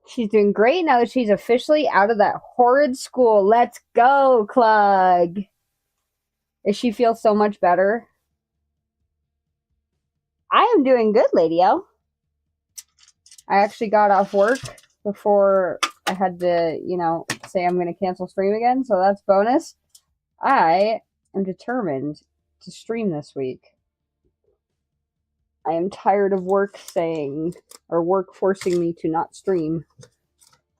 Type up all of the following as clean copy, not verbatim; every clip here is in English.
She's doing great now that she's officially out of that horrid school. Let's go, Clug. Does she feel so much better? I am doing good, Lady L. I actually got off work before I had to, say I'm going to cancel stream again, so that's bonus. I am determined to stream this week. I am tired of work forcing me to not stream.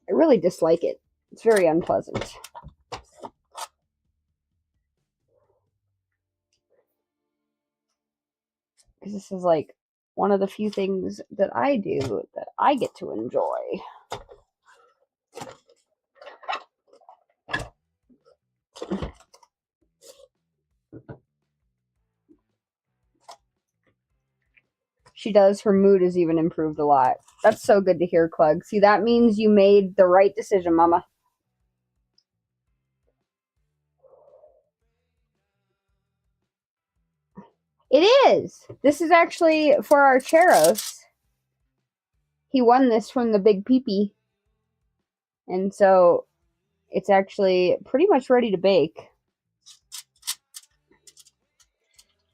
I really dislike it. It's very unpleasant. Because this is like one of the few things that I do that I get to enjoy. She does. Her mood has even improved a lot. That's so good to hear, Clug. See, that means you made the right decision, Mama. It is. This is actually for our Cheros. He won this from the Big Peepee. And so it's actually pretty much ready to bake.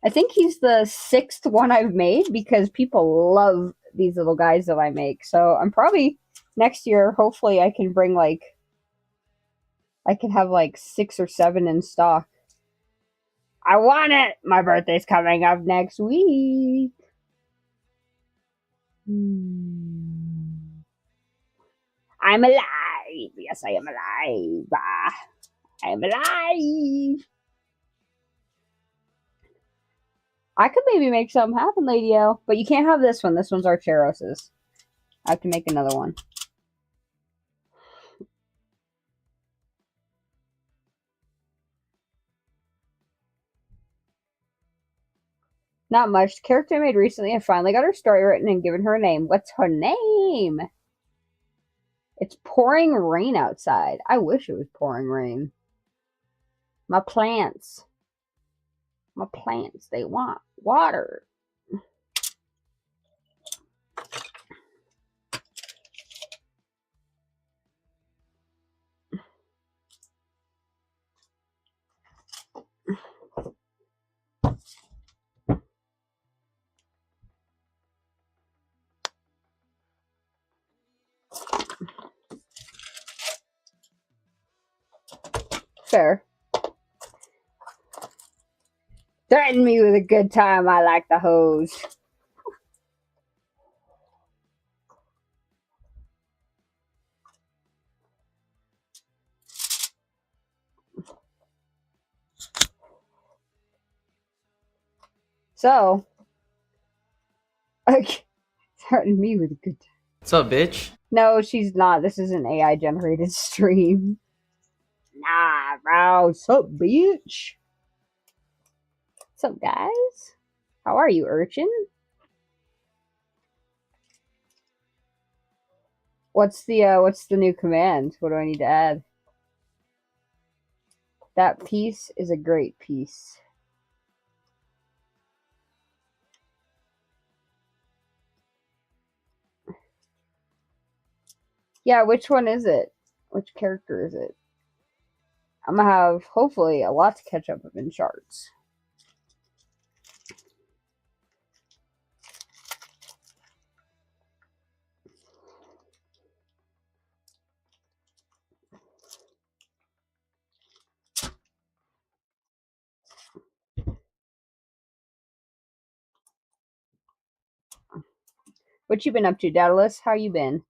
I think he's the 6th one I've made because people love these little guys that I make. So I'm probably next year, hopefully I can bring I can have 6 or 7 in stock. I want it! My birthday's coming up next week. I'm alive! Yes, I am alive! I'm alive! I could maybe make something happen, Lady L. But you can't have this one. This one's our Cheros's. I have to make another one. Not much. The character I made recently, I finally got her story written and given her a name. What's her name? It's pouring rain outside. I wish it was pouring rain. My plants. My plants, they want water. Fair. Threaten me with a good time. I like the hose. So, threaten me with a good time. What's up, bitch? No, she's not. This is an AI generated stream. Nah, bro. What's up, bitch? What's up, guys? How are you, urchin? What's the new command? What do I need to add? That piece is a great piece. Yeah, which one is it? Which character is it? I'm gonna have, hopefully, a lot to catch up with in charts. What you been up to, Daedalus? How you been?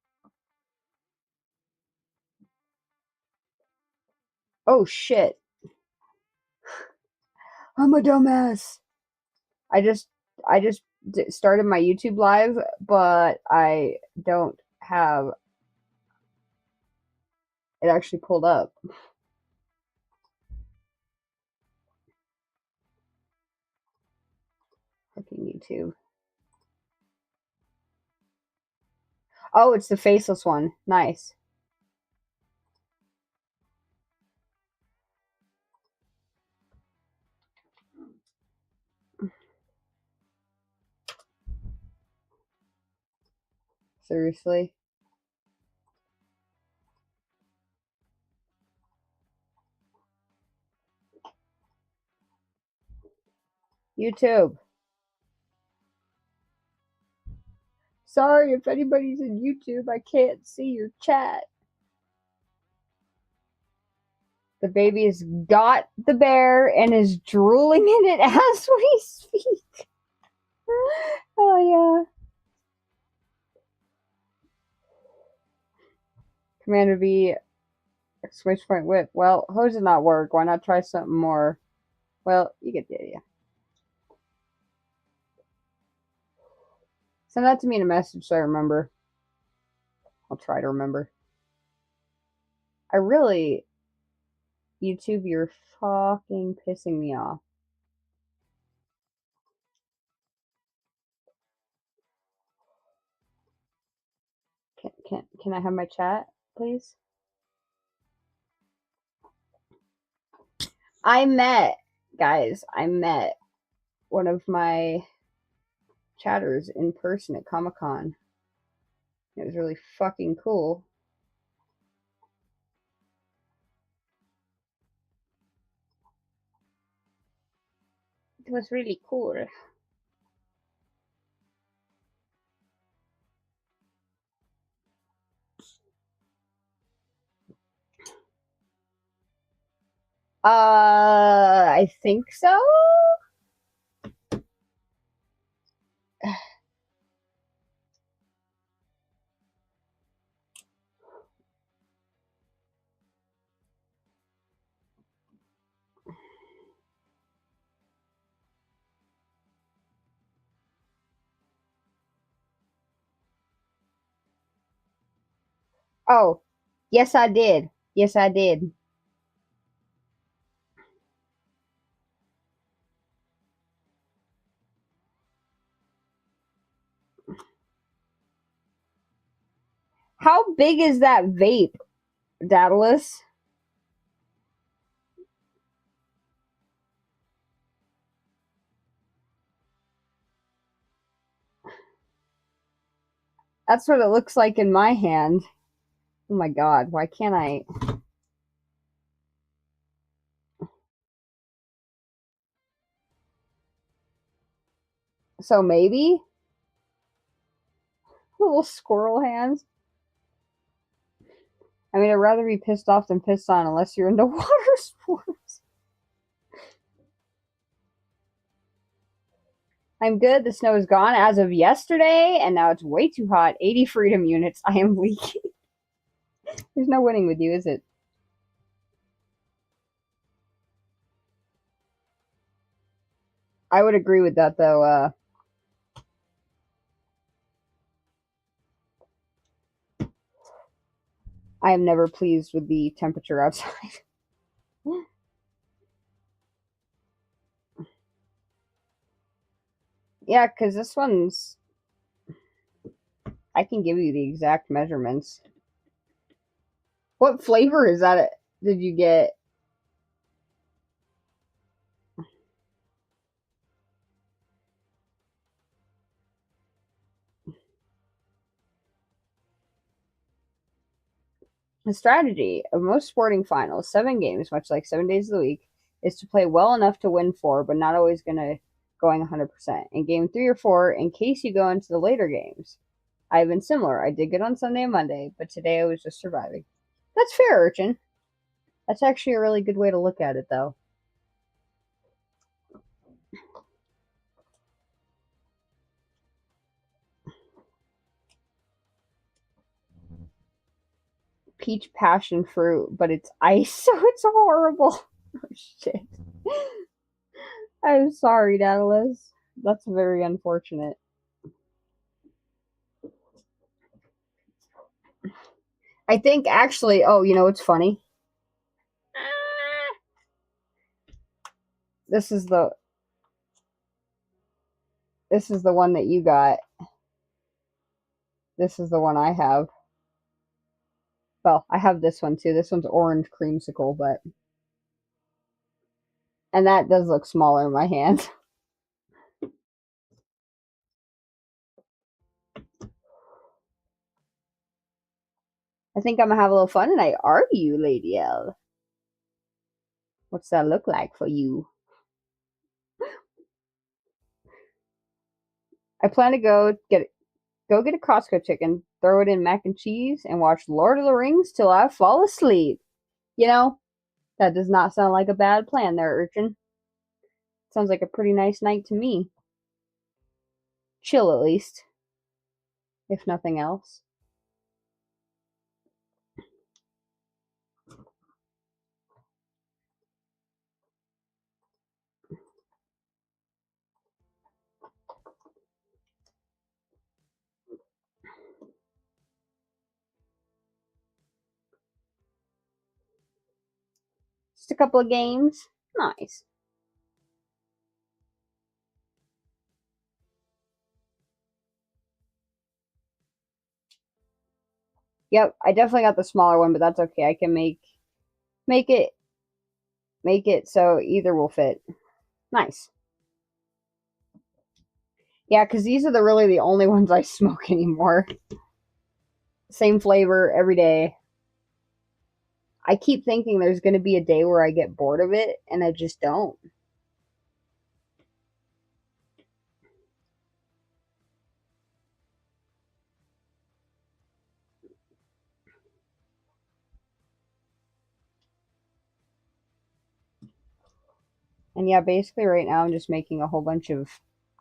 Oh, shit. I'm a dumbass. I just started my YouTube live, but I don't have it actually pulled up. Fucking YouTube. Oh, it's the faceless one. Nice. Seriously? YouTube. Sorry if anybody's in YouTube, I can't see your chat. The baby's got the bear and is drooling in it as we speak. Oh yeah. Commander B, exclamation point whip. Well, hose did not work. Why not try something more? Well, you get the idea. Send that to me in a message so I remember. I'll try to remember. I really, YouTube, you're fucking pissing me off. Can I have my chat, please? I met one of my chatters in person at Comic-Con. It was really fucking cool. It was really cool. I think so. Oh, yes, I did. Yes, I did. How big is that vape, Daedalus? That's what it looks like in my hand. Oh my god, why can't I? So maybe? Little squirrel hands. I mean, I'd rather be pissed off than pissed on unless you're into water sports. I'm good. The snow is gone as of yesterday, and now it's way too hot. 80 freedom units. I am leaking. There's no winning with you, is it? I would agree with that, though. I am never pleased with the temperature outside. Yeah, because this one's. I can give you the exact measurements. What flavor is that? Did you get? The strategy of most sporting finals, 7 games, much like 7 days of the week, is to play well enough to win 4, but not always going 100%. In game 3 or 4, in case you go into the later games, I've been similar. I did good on Sunday and Monday, but today I was just surviving. That's fair, Urchin. That's actually a really good way to look at it, though. Peach passion fruit, but it's ice, so it's horrible. Oh, shit. I'm sorry, Daedalus. That's very unfortunate. I think actually, oh, you know what's funny? This is the one that you got. This is the one I have. Well, I have this one too. This one's orange creamsicle, but and that does look smaller in my hand. I think I'm gonna have a little fun tonight. Are you, Lady L? What's that look like for you? I plan to go get a Costco chicken, throw it in mac and cheese, and watch Lord of the Rings till I fall asleep. You know, that does not sound like a bad plan there, urchin. Sounds like a pretty nice night to me. Chill at least, if nothing else. Just a couple of games. Nice. Yep, I definitely got the smaller one, but that's okay. I can make it make it so either will fit. Nice. Yeah, because these are really the only ones I smoke anymore. Same flavor every day. I keep thinking there's going to be a day where I get bored of it, and I just don't. And yeah, basically right now I'm just making a whole bunch of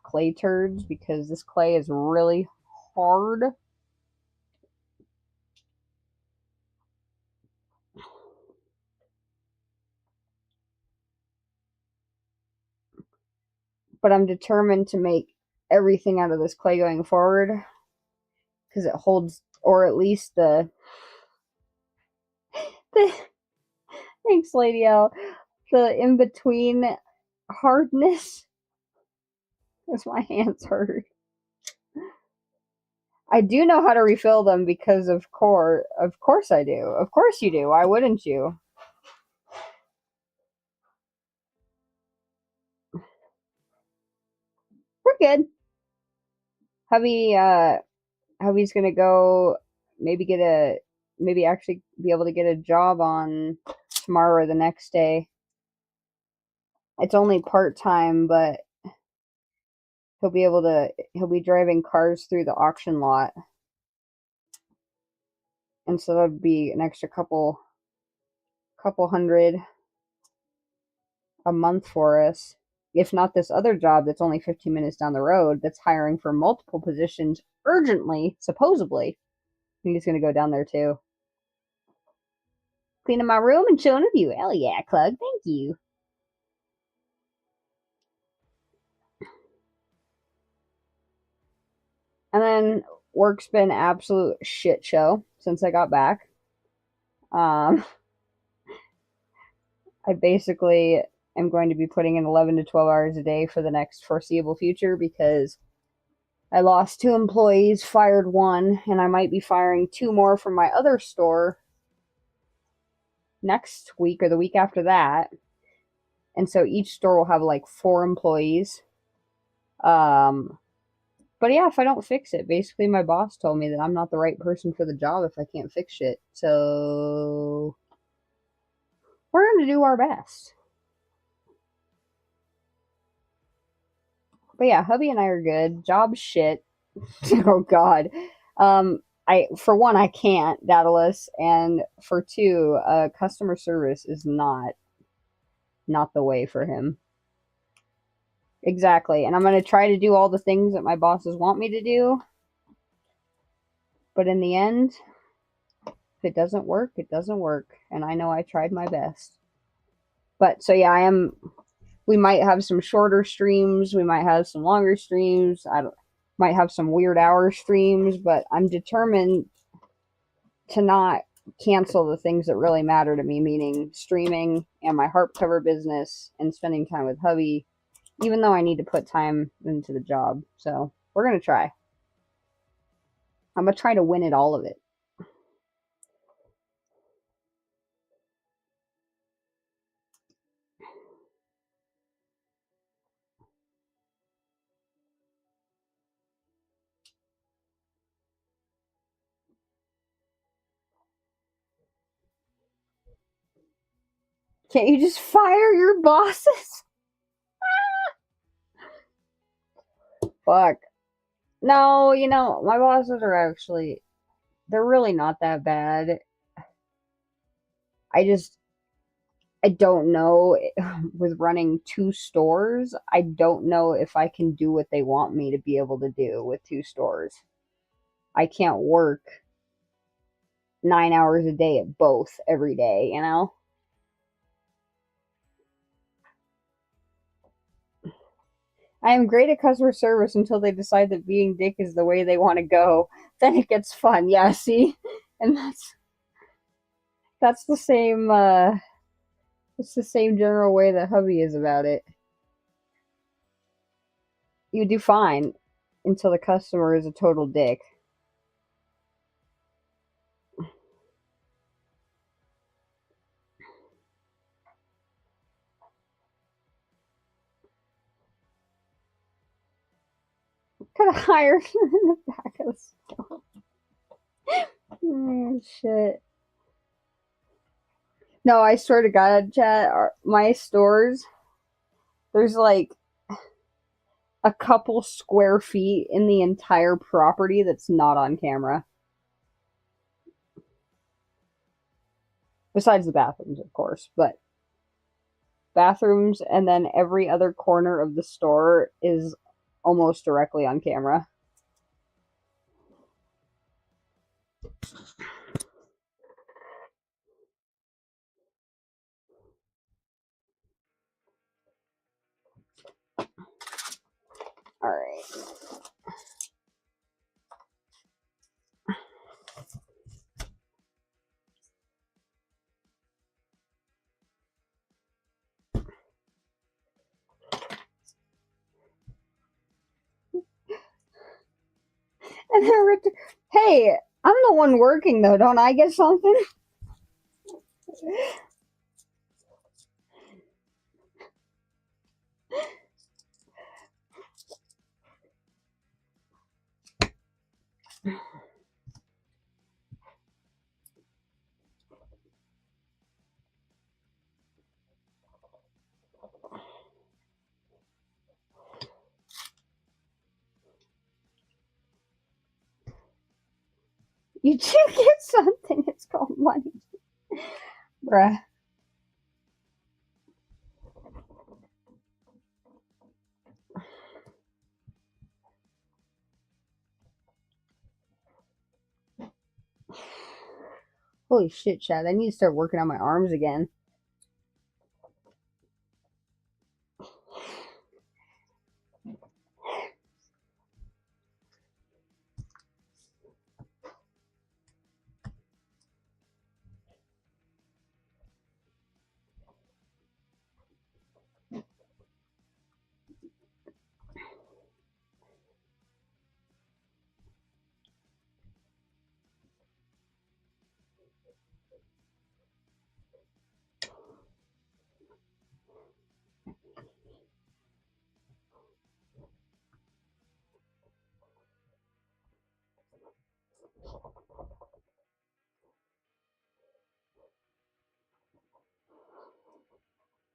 clay turds because this clay is really hard. But I'm determined to make everything out of this clay going forward because it holds, or at least the thanks, Lady L, the in between hardness. Because my hands hurt. I do know how to refill them because of course I do. Of course you do. Why wouldn't you? We're good. Hubby hubby's gonna go maybe maybe actually be able to get a job on tomorrow or the next day. It's only part time, but he'll be driving cars through the auction lot. And so that'd be an extra couple hundred a month for us. If not this other job that's only 15 minutes down the road that's hiring for multiple positions urgently, supposedly. I think he's going to go down there too. Cleaning my room and chilling with you. Hell yeah, Clug. Thank you. And then work's been absolute shit show since I got back. I basically am going to be putting in 11 to 12 hours a day for the next foreseeable future because I lost 2 employees, fired 1, and I might be firing 2 more from my other store next week or the week after that. And so each store will have like 4 employees. But yeah, if I don't fix it, basically my boss told me that I'm not the right person for the job if I can't fix shit. So we're going to do our best. But yeah, hubby and I are good. Job shit. Oh god. I for one I can't Daedalus, and for two, customer service is not the way for him. Exactly. And I'm going to try to do all the things that my bosses want me to do. But in the end, if it doesn't work, it doesn't work. And I know I tried my best. But so yeah, we might have some shorter streams, we might have some longer streams. I don't might have some weird hour streams, but I'm determined to not cancel the things that really matter to me, meaning streaming and my harp cover business and spending time with hubby, even though I need to put time into the job. So we're going to try. I'm going to try to win at all of it. Can't you just fire your bosses? Fuck. No, you know, my bosses are actually, they're really not that bad. I just, I don't know with running two stores, I don't know if I can do what they want me to be able to do with two stores. I can't work 9 hours a day at both every day, you know? I am great at customer service until they decide that being dick is the way they want to go. Then it gets fun. Yeah, see? And that's the same it's the same general way that hubby is about it. You do fine until the customer is a total dick. Kind of higher in the back of the store. Shit. No, I swear to God, chat, my stores, there's like a couple square feet in the entire property that's not on camera. Besides the bathrooms, of course, but bathrooms and then every other corner of the store is almost directly on camera. All right. And then Richter, hey, I'm the one working though. Don't I get something? You do get something. It's called money, bruh. Holy shit, Chad. I need to start working on my arms again.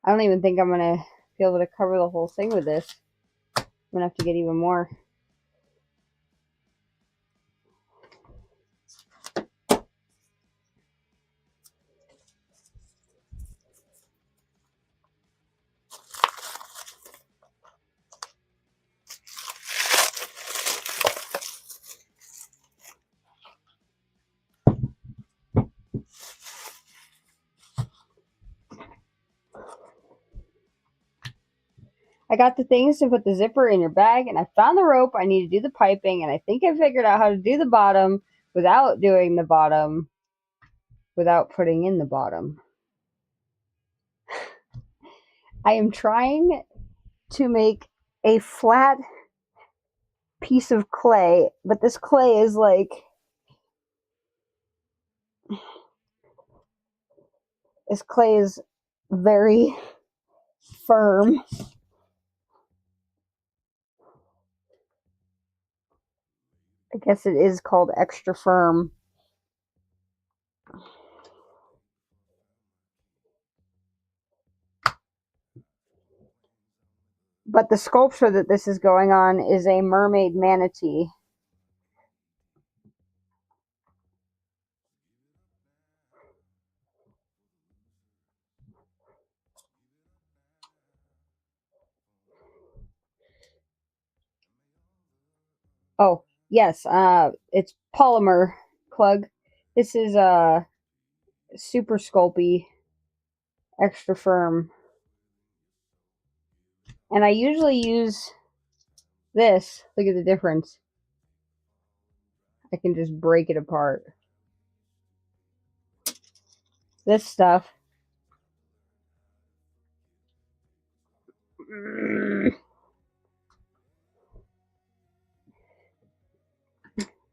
I don't even think I'm gonna be able to cover the whole thing with this. I'm gonna have to get even more. I got the things to put the zipper in your bag, and I found the rope I need to do the piping, and I think I figured out how to do the bottom without doing the bottom, without putting in the bottom. I am trying to make a flat piece of clay, but this clay is like, this clay is very firm. I guess it is called extra firm. But the sculpture that this is going on is a mermaid manatee. Oh, yes, it's polymer, Clug. This is super sculpy, extra firm. And I usually use this. Look at the difference. I can just break it apart. This stuff.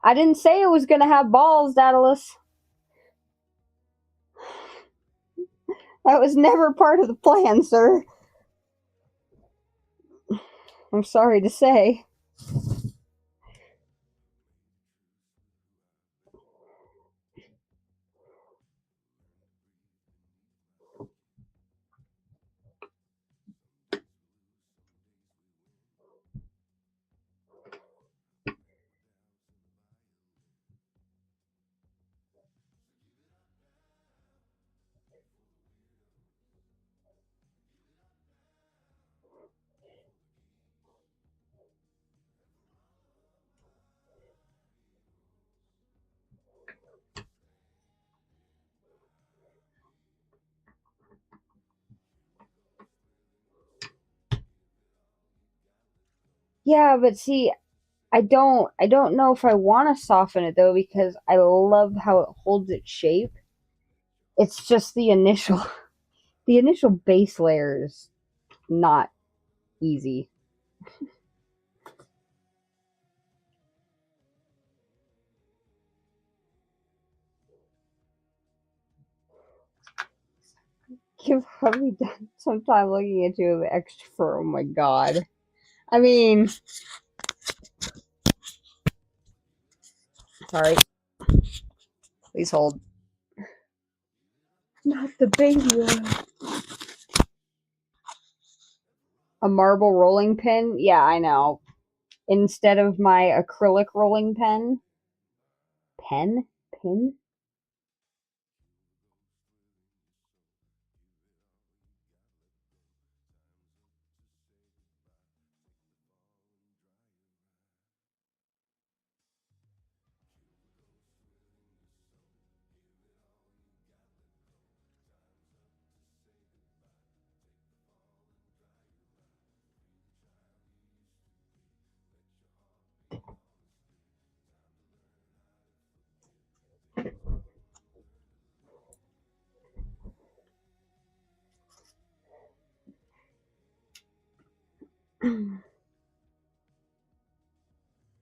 I didn't say it was going to have balls, Daedalus. That was never part of the plan, sir. I'm sorry to say. Yeah, but see, I don't know if I want to soften it though because I love how it holds its shape. It's just the initial base layer is not easy. You've probably done some time looking at you with extra fur. Oh my god. I mean, sorry. Please hold. Not the baby one. A marble rolling pin? Yeah, I know. Instead of my acrylic rolling pen. Pen? Pin?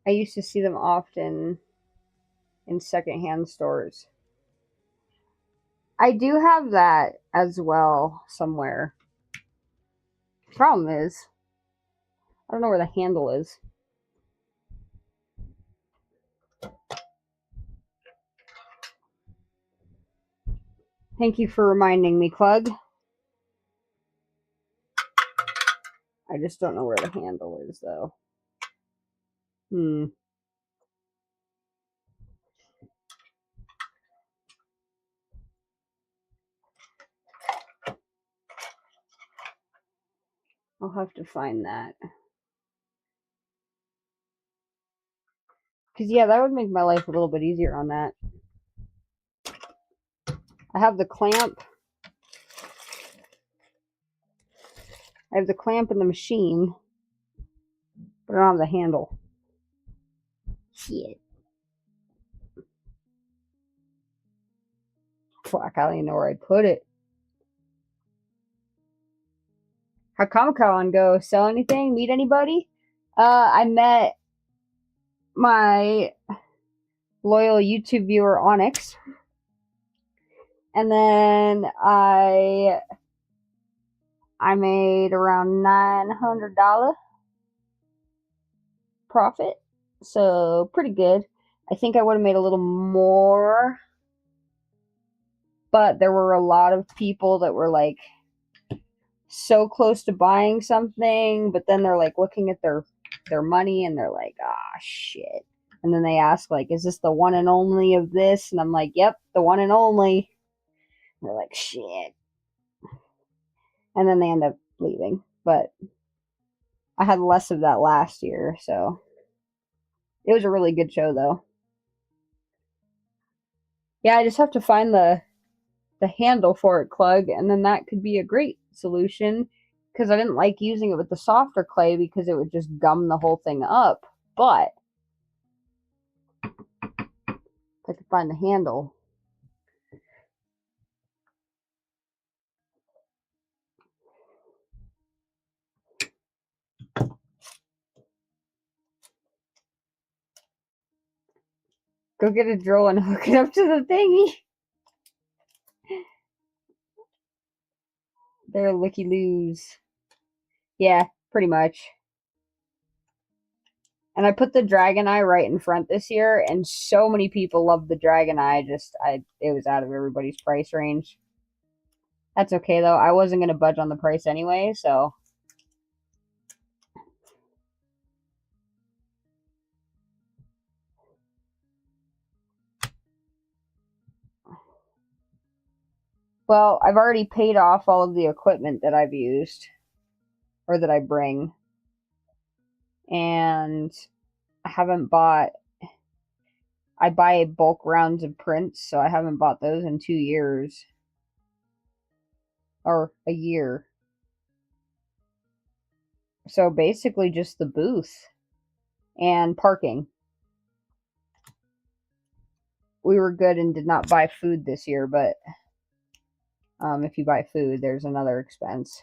I used to see them often in secondhand stores. I do have that as well somewhere. Problem is, I don't know where the handle is. Thank you for reminding me, Clug. I just don't know where the handle is, though. I'll have to find that. Because, yeah, that would make my life a little bit easier on that. I have the clamp. I have the clamp in the machine, but I don't have the handle. Shit. Fuck, I don't even know where I'd put it. How'd Comic-Con go? Sell anything? Meet anybody? I met my loyal YouTube viewer Onyx, and then I made around $900 profit, so pretty good. I think I would have made a little more, but there were a lot of people that were like so close to buying something, but then they're like looking at their money and they're like, ah, shit. And then they ask, like, is this the one and only of this? And I'm like, yep, the one and only. And they're like, shit. And then they end up leaving. But I had less of that last year, so It was a really good show, though. Yeah, I just have to find the handle for it, Klug, and then that could be a great solution. Because I didn't like using it with the softer clay because it would just gum the whole thing up. But if I could find the handle. Go get a drill and hook it up to the thingy. They're looky-loos. Yeah, pretty much. And I put the dragon eye right in front this year, and so many people love the dragon eye. It was out of everybody's price range. That's okay though. I wasn't gonna budge on the price anyway, so. Well, I've already paid off all of the equipment that I've used, or that I bring, and I haven't bought. I buy bulk rounds of prints, so I haven't bought those in 2 years. Or a year. So basically just the booth and parking. We were good and did not buy food this year, but if you buy food, there's another expense.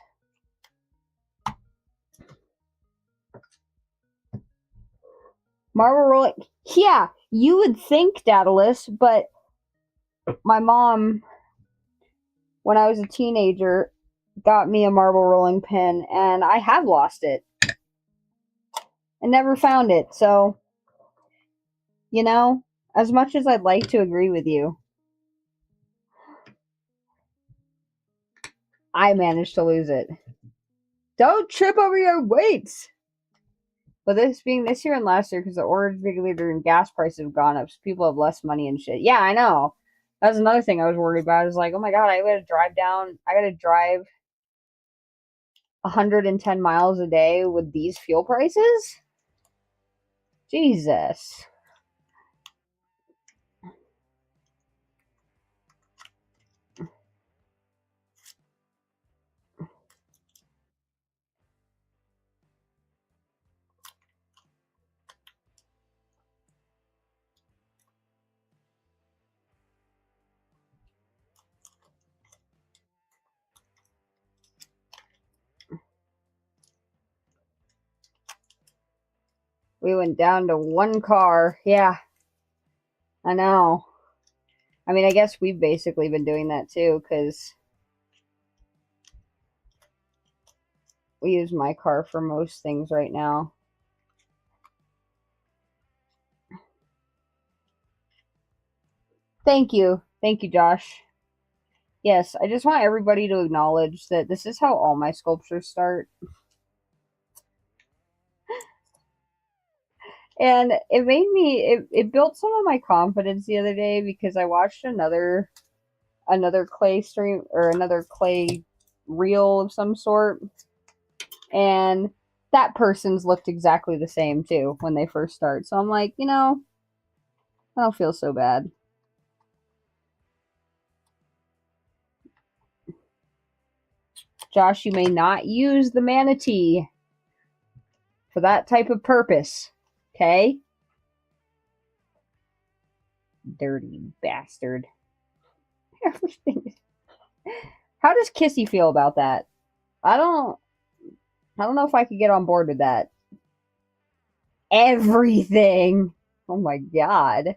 Marble rolling. Yeah, you would think, Daedalus, but my mom, when I was a teenager, got me a marble rolling pin, and I have lost it. And never found it, so, you know, as much as I'd like to agree with you, I managed to lose it. Don't trip over your weights! But this being this year and last year, because the orange regulator and gas prices have gone up, so people have less money and shit. Yeah, I know. That's another thing I was worried about. Is like, oh my god, I gotta drive 110 miles a day with these fuel prices? Jesus. We went down to one car. Yeah, I know. I mean, I guess we've basically been doing that too, because we use my car for most things right now. Thank you. Thank you, Josh. Yes, I just want everybody to acknowledge that this is how all my sculptures start. And it made me, it built some of my confidence the other day because I watched another clay stream, or another clay reel of some sort, and that person's looked exactly the same too when they first start. So I'm like, I don't feel so bad. Josh, you may not use the manatee for that type of purpose. Okay? Dirty bastard. Everything. How does Kissy feel about that? I don't know if I could get on board with that. Everything. Oh my god.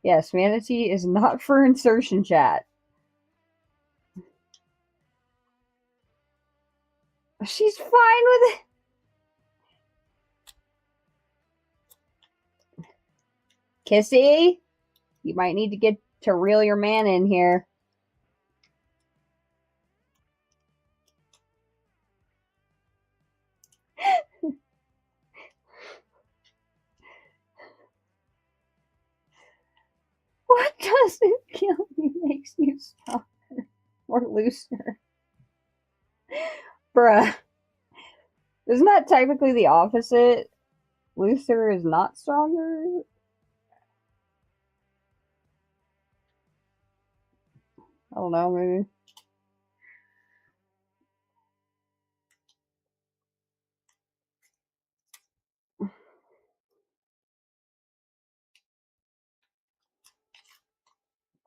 Yes, manatee is not for insertion chat. She's fine with it. Kissy, you might need to get to reel your man in here. What doesn't kill you makes you stronger or looser. Bruh. Isn't that technically the opposite Luther is not stronger? I don't know, maybe.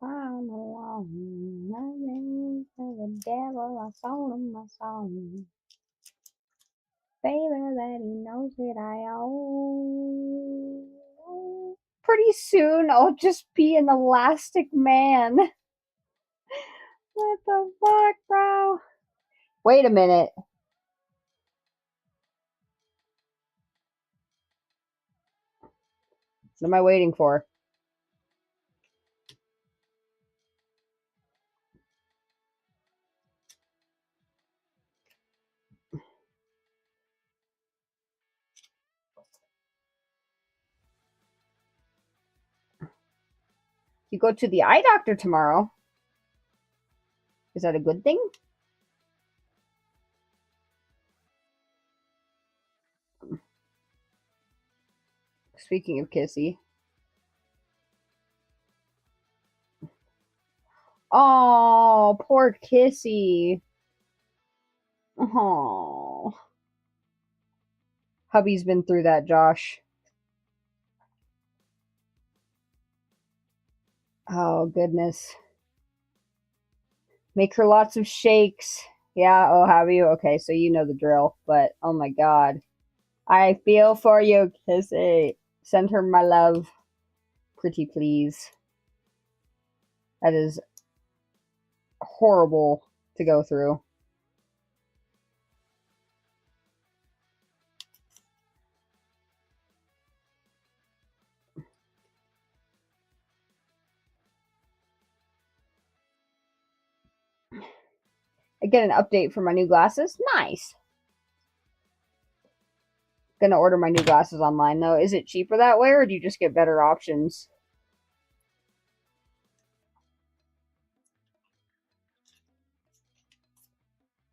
I'm alone. Nothing for the devil. I sold him my song. Favor that he knows that I owe. Pretty soon, I'll just be an elastic man. What the fuck, bro? Wait a minute. What am I waiting for? You go to the eye doctor tomorrow. Is that a good thing? Speaking of Kissy. Oh, poor Kissy. Oh. Hubby's been through that, Josh. Oh, goodness. Make her lots of shakes. Yeah, oh, have you? Okay, so you know the drill. But, oh my god. I feel for you, Kissy. Send her my love. Pretty please. That is horrible to go through. I get an update for my new glasses. Nice. Gonna order my new glasses online though. Is it cheaper that way, or do you just get better options?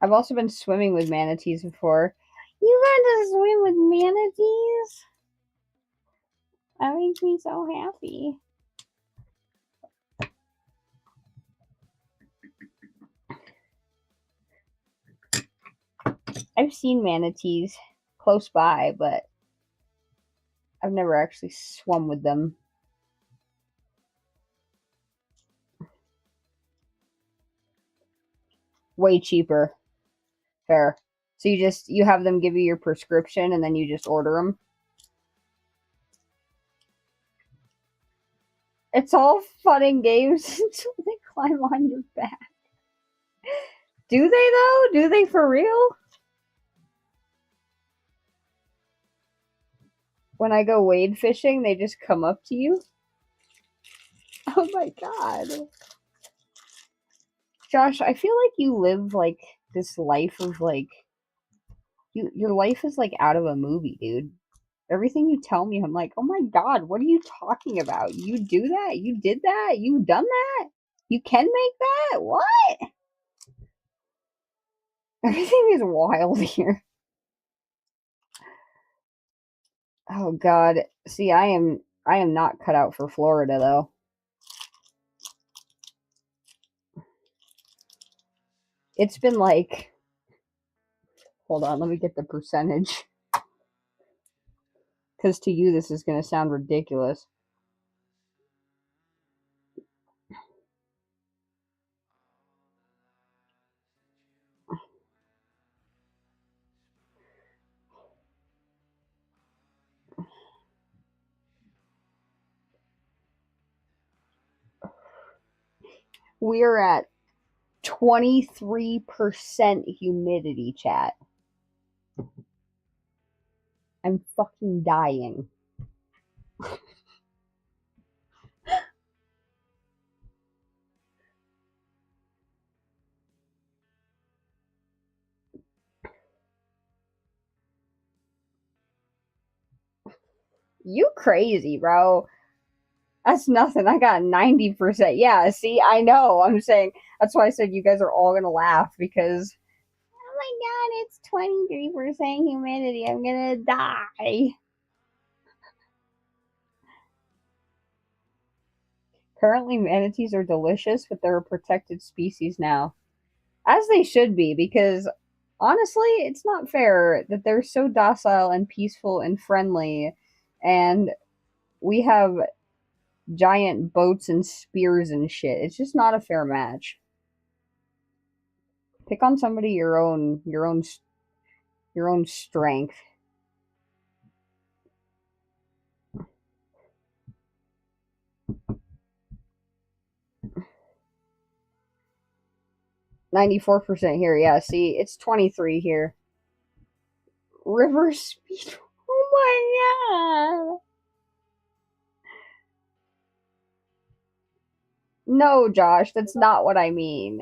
I've also been swimming with manatees before. You got to swim with manatees? That makes me so happy. I've seen manatees close by, but I've never actually swum with them. Way cheaper. Fair. So you have them give you your prescription and then you just order them? It's all fun and games until they climb on your back. Do they though? Do they for real? When I go wade fishing, they just come up to you? Oh my god. Josh, I feel like you live like this life of like your life is like out of a movie, dude. Everything you tell me, I'm like, oh my god, what are you talking about? You do that? You did that? You done that? You can make that? What? Everything is wild here. Oh god. See, I am not cut out for Florida though. It's been like, hold on, let me get the percentage. Because to you, this is going to sound ridiculous. We're at 23% humidity, chat. I'm fucking dying. You crazy, bro. That's nothing. I got 90%. Yeah, see, I know. I'm saying, that's why I said you guys are all going to laugh because, oh my god, it's 23% humidity. I'm going to die. Apparently manatees are delicious, but they're a protected species now. As they should be, because honestly, it's not fair that they're so docile and peaceful and friendly, and we have giant boats and spears and shit. It's just not a fair match. Pick on somebody your own strength. $94% here. Yeah, see, it's 23 here. River speed. Oh my god. No, Josh, that's not what I mean.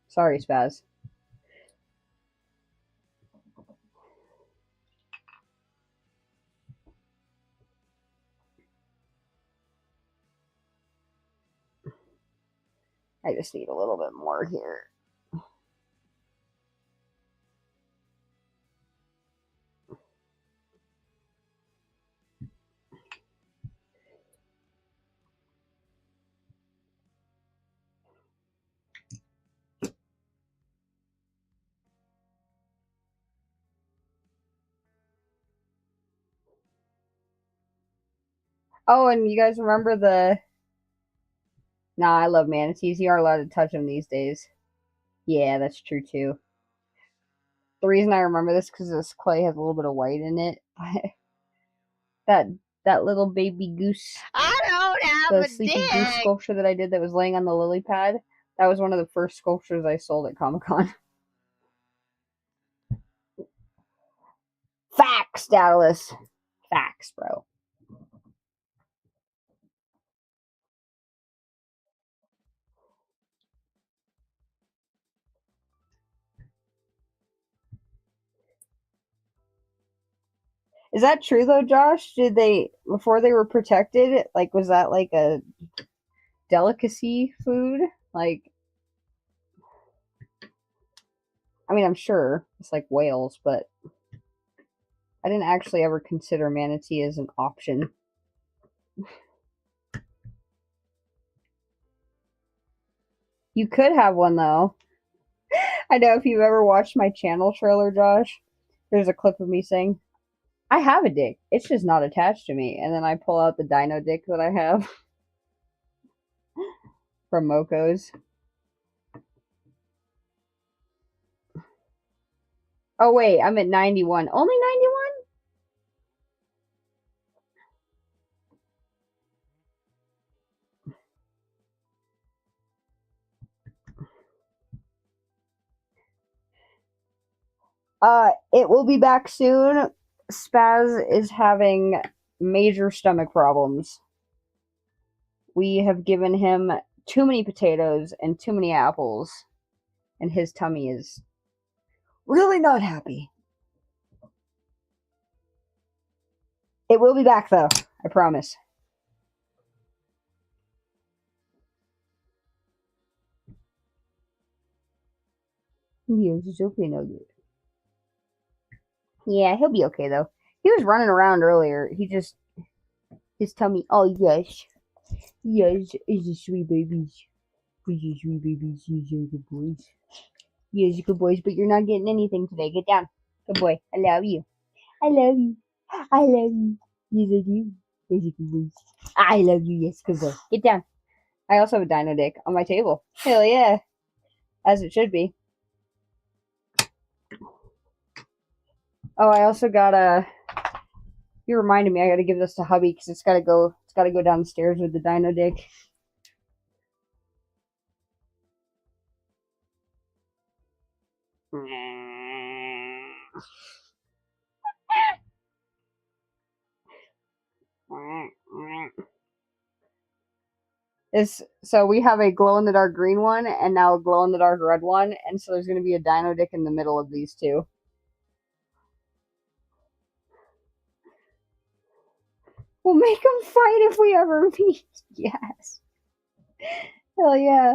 Sorry, Spaz. I just need a little bit more here. Oh, and you guys remember the... Nah, I love manatees. You aren't allowed to touch them these days. Yeah, that's true too. The reason I remember this because this clay has a little bit of white in it. that that little baby goose. I don't have the a sleepy dick. Goose sculpture that I did that was laying on the lily pad. That was one of the first sculptures I sold at Comic-Con. Facts, Dallas. Facts, bro. Is that true though, Josh? Did they, before they were protected, like, was that like a delicacy food? Like, I mean, I'm sure it's like whales, but I didn't actually ever consider manatee as an option. You could have one though. I know if you've ever watched my channel trailer, Josh, there's a clip of me saying, I have a dick. It's just not attached to me. And then I pull out the dino dick that I have from Moco's. Oh, wait, I'm at 91. Only 91? It will be back soon. Spaz is having major stomach problems. We have given him too many potatoes and too many apples, and his tummy is really not happy. It will be back though, I promise. Yes, it's okay, Nugget. Yeah, he'll be okay though. He was running around earlier. His tummy. Oh yes, yes, it's a sweet babies. It's a sweet babies. Yes, you're good boys. Yes, good boys. But you're not getting anything today. Get down, good boy. I love you. I love you. I love you. Yes, I do. Yes, good boys. I love you. Yes, good boy. Get down. I also have a dino dick on my table. Hell yeah, as it should be. Oh, I also got a. You reminded me. I got to give this to hubby because it's got to go. It's got to go downstairs with the dino dick. So we have a glow in the dark green one and now a glow in the dark red one, and so there's going to be a dino dick in the middle of these two. We'll make them fight if we ever meet. Yes. Hell yeah.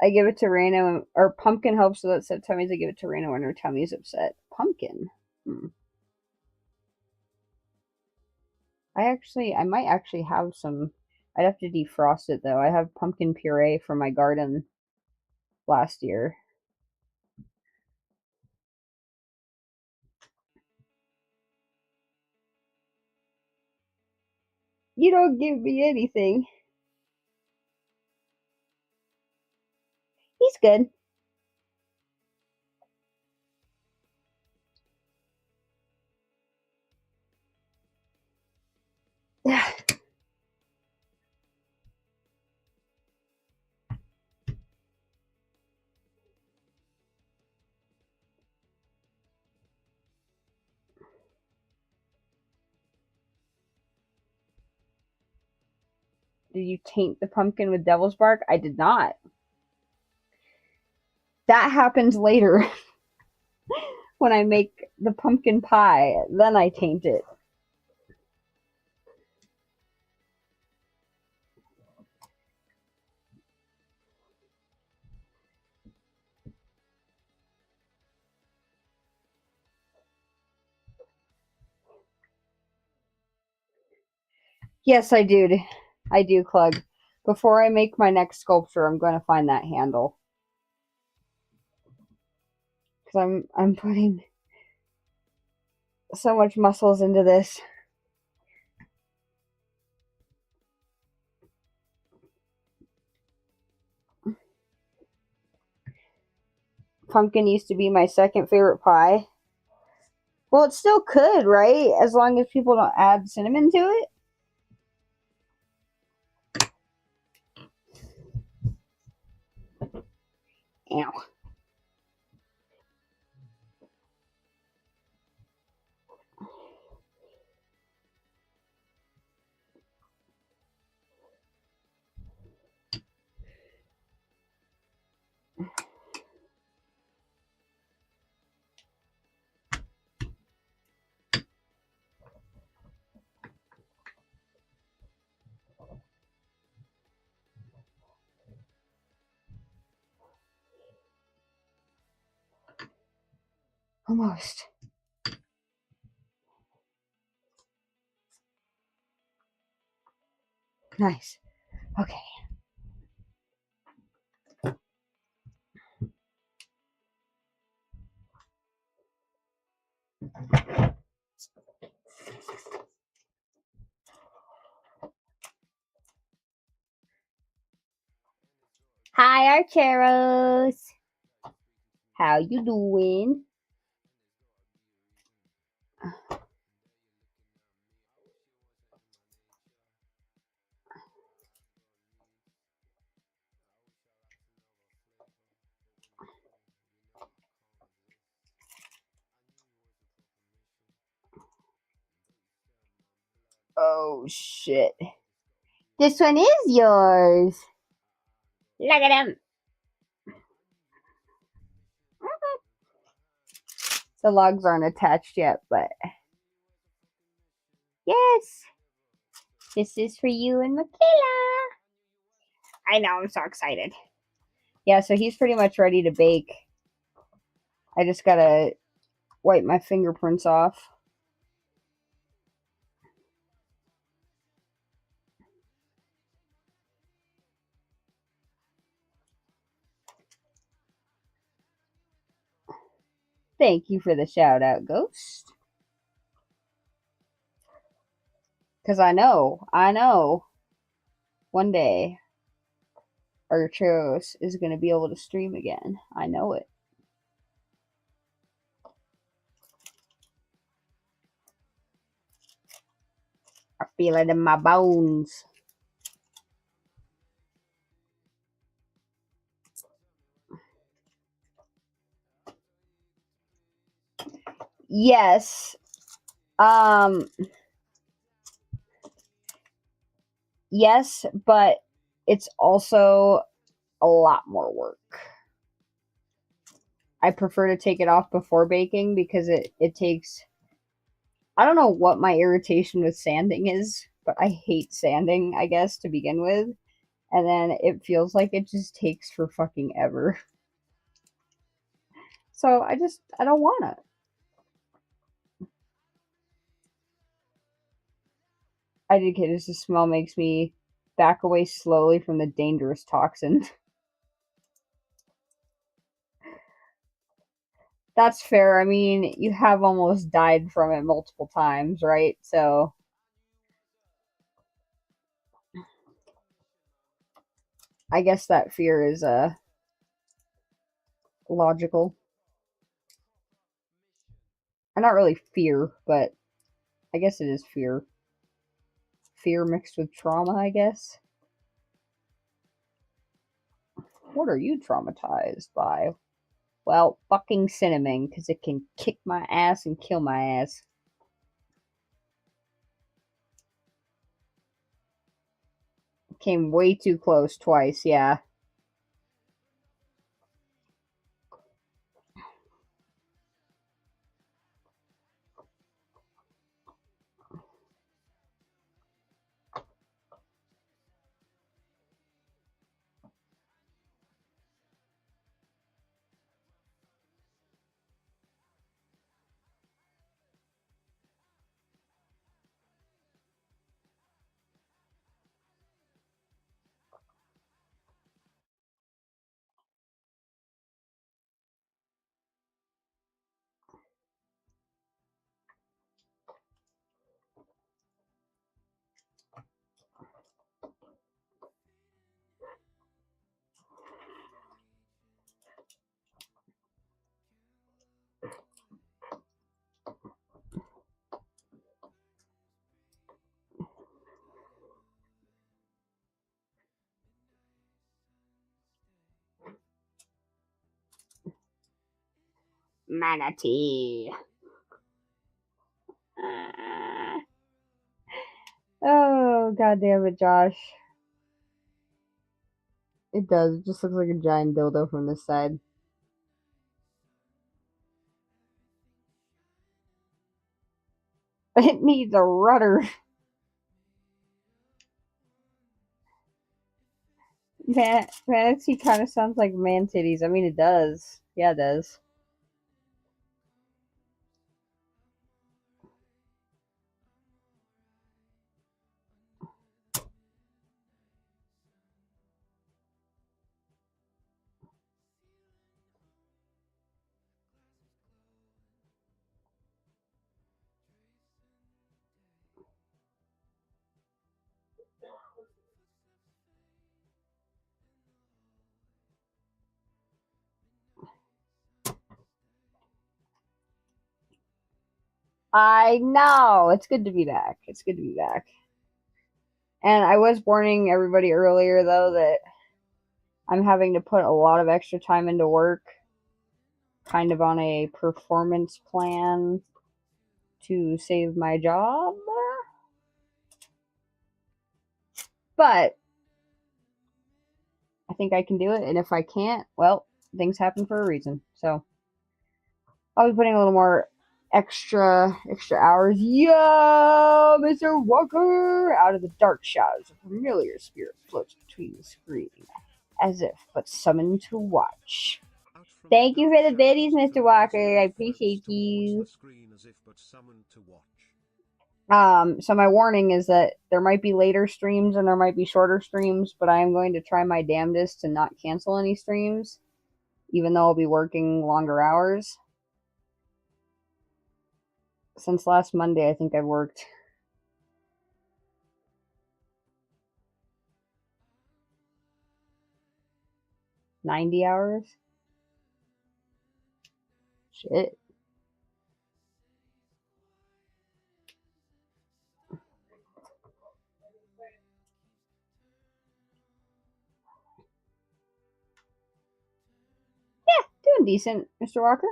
I give it to Raina, or Pumpkin helps with upset tummies. I give it to Raina when her tummy's upset. Pumpkin. I might actually have some. I'd have to defrost it though. I have pumpkin puree from my garden last year. You don't give me anything. He's good. Did you taint the pumpkin with devil's bark? I did not. That happens later. When I make the pumpkin pie, then I taint it. Yes, I do. I do, Clug. Before I make my next sculpture, I'm going to find that handle. Because I'm putting so much muscles into this. Pumpkin used to be my second favorite pie. Well, it still could, right? As long as people don't add cinnamon to it. Ow. Almost. Nice. Okay. Hi, Archeros. How you doing? Oh, shit. This one is yours. Look at him. The logs aren't attached yet, but yes. This is for you and Michaela. I know, I'm so excited. Yeah, so he's pretty much ready to bake. I just gotta wipe my fingerprints off. Thank you for the shout out, Ghost. Because I know, one day, Archeros is going to be able to stream again. I know it. I feel it in my bones. Yes. Yes, but it's also a lot more work. I prefer to take it off before baking because it takes I don't know what my irritation with sanding is, but I hate sanding, I guess, to begin with. And then it feels like it just takes for fucking ever. So I don't want it. I did kidding. The smell makes me back away slowly from the dangerous toxin. That's fair. I mean, you have almost died from it multiple times, right? So I guess that fear is logical. And not really fear, but I guess it is fear. Fear mixed with trauma, I guess. What are you traumatized by? Well, fucking cinnamon, because it can kick my ass and kill my ass. Came way too close twice, yeah. Manatee. Oh, god damn it, Josh. It does. It just looks like a giant dildo from this side. It needs a rudder. Manatee kind of sounds like man titties. I mean, it does. Yeah, it does. I know. It's good to be back. It's good to be back. And I was warning everybody earlier, though, that I'm having to put a lot of extra time into work, kind of on a performance plan to save my job. But I think I can do it. And if I can't, well, things happen for a reason. So I'll be putting a little more extra hours. Yo, Mr. Walker! Out of the dark shadows, a familiar spirit floats between the screen, as if but summoned to watch. Thank you for the biddies, Mr. Walker. I appreciate you. So my warning is that there might be later streams and there might be shorter streams, but I am going to try my damnedest to not cancel any streams, even though I'll be working longer hours. Since last Monday, I think I've worked 90 hours. Shit. Yeah, doing decent, Mr. Walker.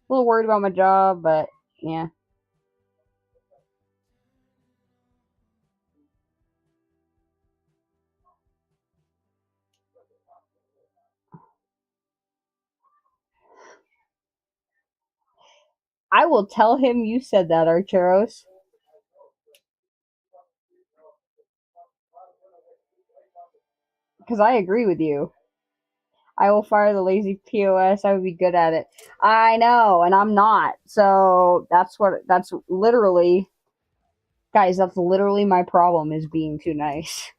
A little worried about my job, but yeah. I will tell him you said that, Archeros. Because I agree with you. I will fire the lazy POS. I would be good at it. I know, and I'm not. So that's literally, guys, that's literally my problem is being too nice.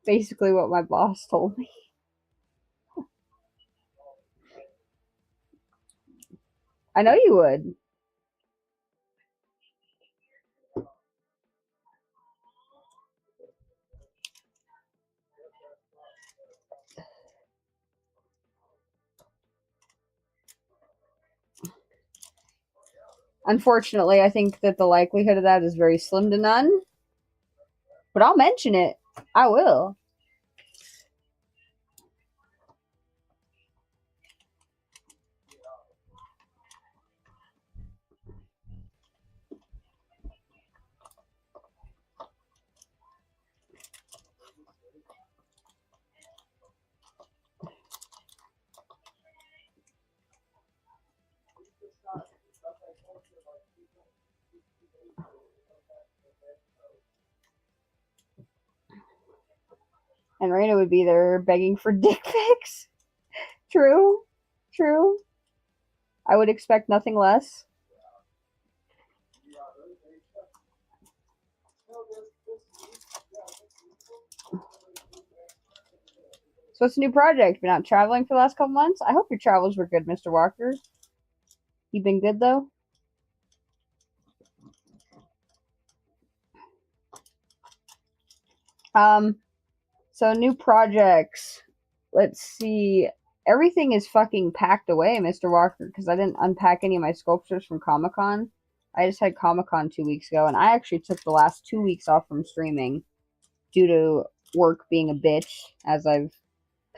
Basically what my boss told me. I know you would. Unfortunately, I think that the likelihood of that is very slim to none. But I'll mention it. I will. And Raina would be there begging for dick pics. True. True. I would expect nothing less. So what's a new project? Been out traveling for the last couple months? I hope your travels were good, Mr. Walker. You been good though? So new projects. Let's see. Everything is fucking packed away, Mr. Walker, because I didn't unpack any of my sculptures from Comic Con. I just had Comic Con 2 weeks ago, and I actually took the last 2 weeks off from streaming due to work being a bitch, as I've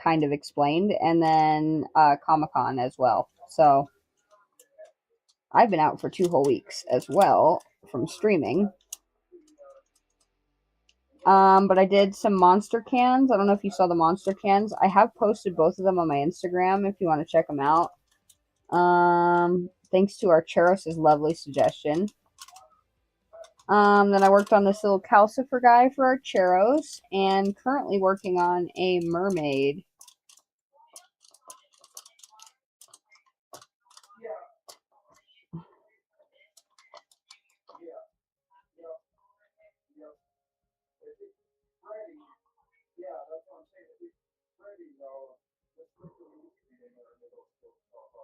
kind of explained, and then Comic Con as well. So I've been out for 2 whole weeks as well from streaming. But I did some monster cans. I don't know if you saw the monster cans. I have posted both of them on my Instagram if you want to check them out. Thanks to Archeros' lovely suggestion. Then I worked on this little calcifer guy for Archeros, and currently working on a mermaid.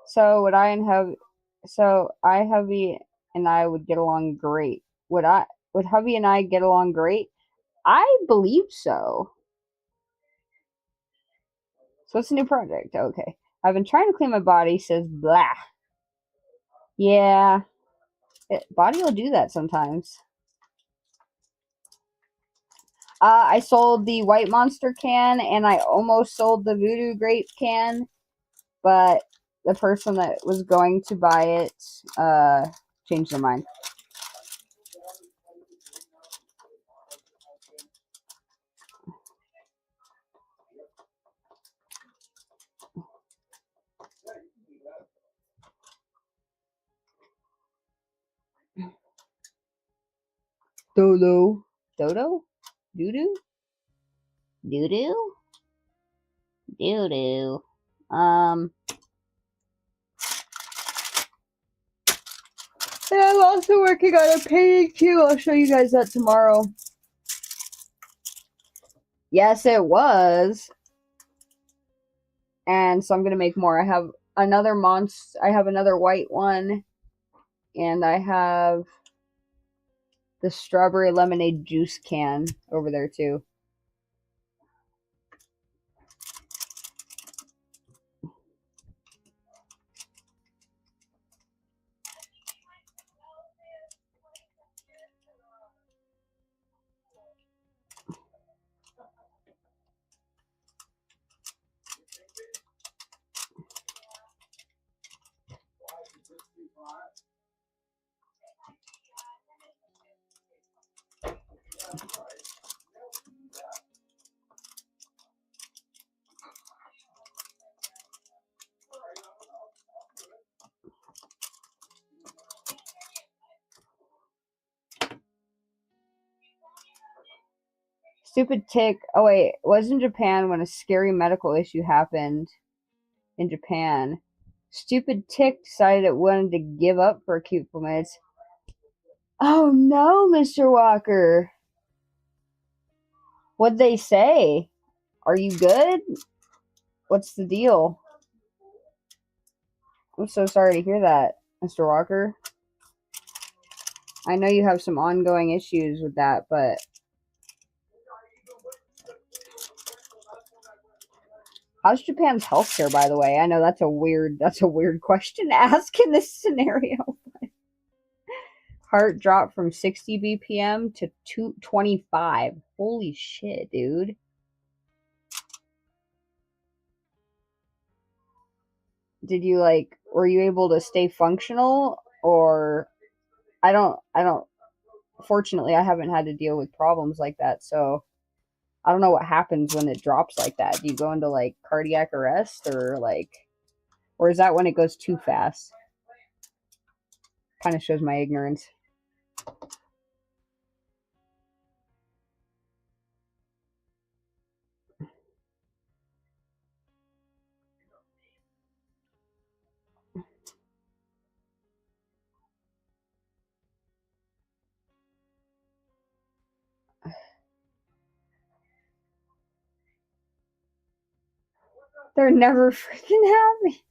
So would I and have so I hubby and I would get along great. Would hubby and I get along great? I believe so. So it's a new project. Okay. I've been trying to clean my body, says blah. Yeah. Body will do that sometimes. I sold the White Monster can and I almost sold the Voodoo Grape can, but the person that was going to buy it changed their mind. Dodo. Dodo? Doodoo? Doodoo? Doodoo. And I'm also working on a painting too. I'll show you guys that tomorrow. Yes, it was. And so I'm gonna make more. I have another monster. I have another white one, and I have the strawberry lemonade juice can over there too. Stupid tick. Oh wait, it was in Japan when a scary medical issue happened in Japan. Stupid tick decided it wanted to give up for a few minutes. Oh no, Mr. Walker. What'd they say? Are you good? What's the deal? I'm so sorry to hear that, Mr. Walker. I know you have some ongoing issues with that, but how's Japan's healthcare, by the way? I know that's a weird question to ask in this scenario. Heart dropped from 60 BPM to 225. Holy shit, dude. Did you were you able to stay functional, or I don't fortunately I haven't had to deal with problems like that, so I don't know what happens when it drops like that. Do you go into cardiac arrest, or is that when it goes too fast? Kind of shows my ignorance. They're never freaking happy.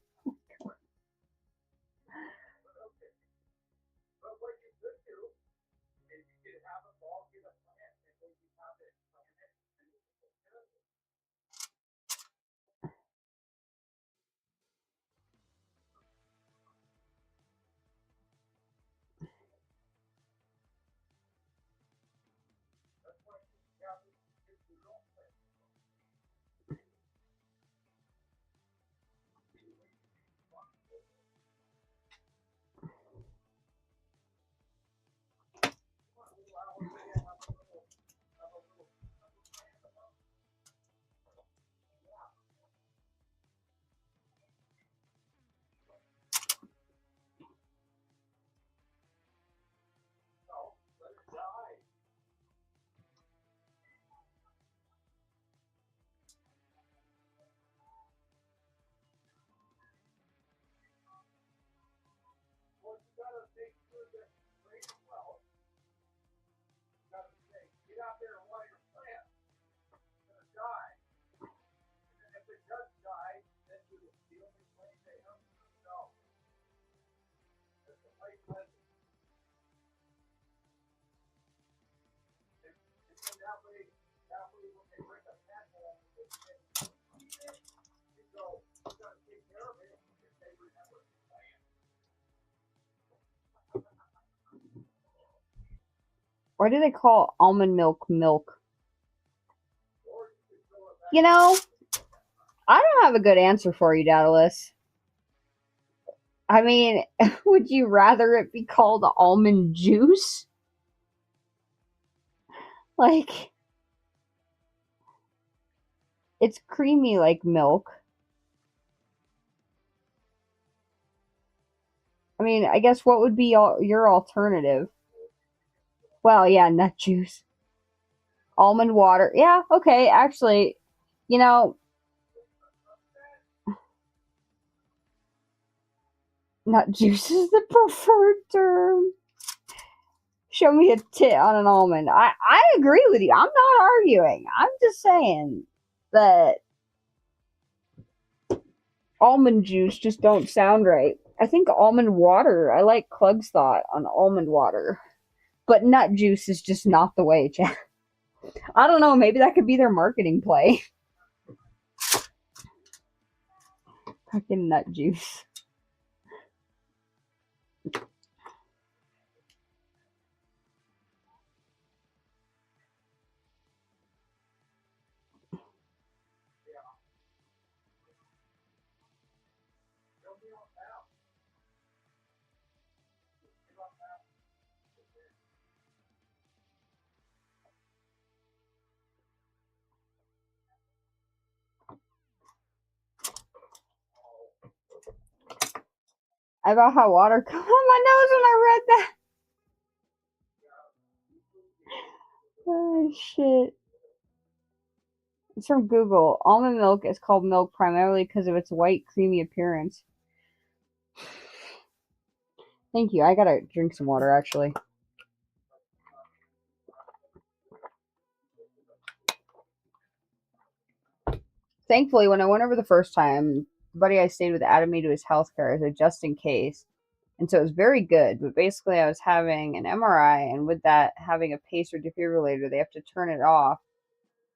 Why do they call almond milk milk? You know, I don't have a good answer for you, Daedalus. I mean, would you rather it be called almond juice? Like, it's creamy like milk. I mean, I guess what would be your alternative? Well, yeah, nut juice. Almond water. Yeah, okay, actually, you know, nut juice is the preferred term. Show me a tit on an almond. I agree with you. I'm not arguing. I'm just saying that almond juice just don't sound right. I think almond water. I like Klug's thought on almond water. But nut juice is just not the way, Chad. I don't know. Maybe that could be their marketing play. Fucking nut juice. I about how water come on my nose when I read that. Oh shit. It's from Google. Almond milk is called milk primarily because of its white, creamy appearance. Thank you. I gotta drink some water, actually. Thankfully, when I went over the first time, the buddy I stayed with added me to his health care as a just in case. And so it was very good. But basically, I was having an MRI, and with that, having a pacer defibrillator, they have to turn it off.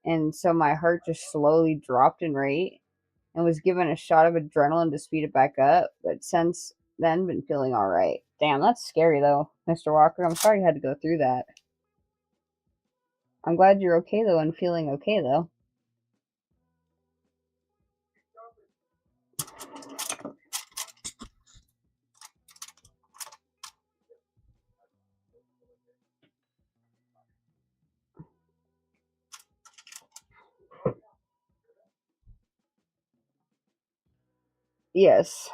And so my heart just slowly dropped in rate and was given a shot of adrenaline to speed it back up. But since then, been feeling all right. Damn, that's scary though, Mr. Walker. I'm sorry you had to go through that. I'm glad you're okay though and feeling okay though. Yes.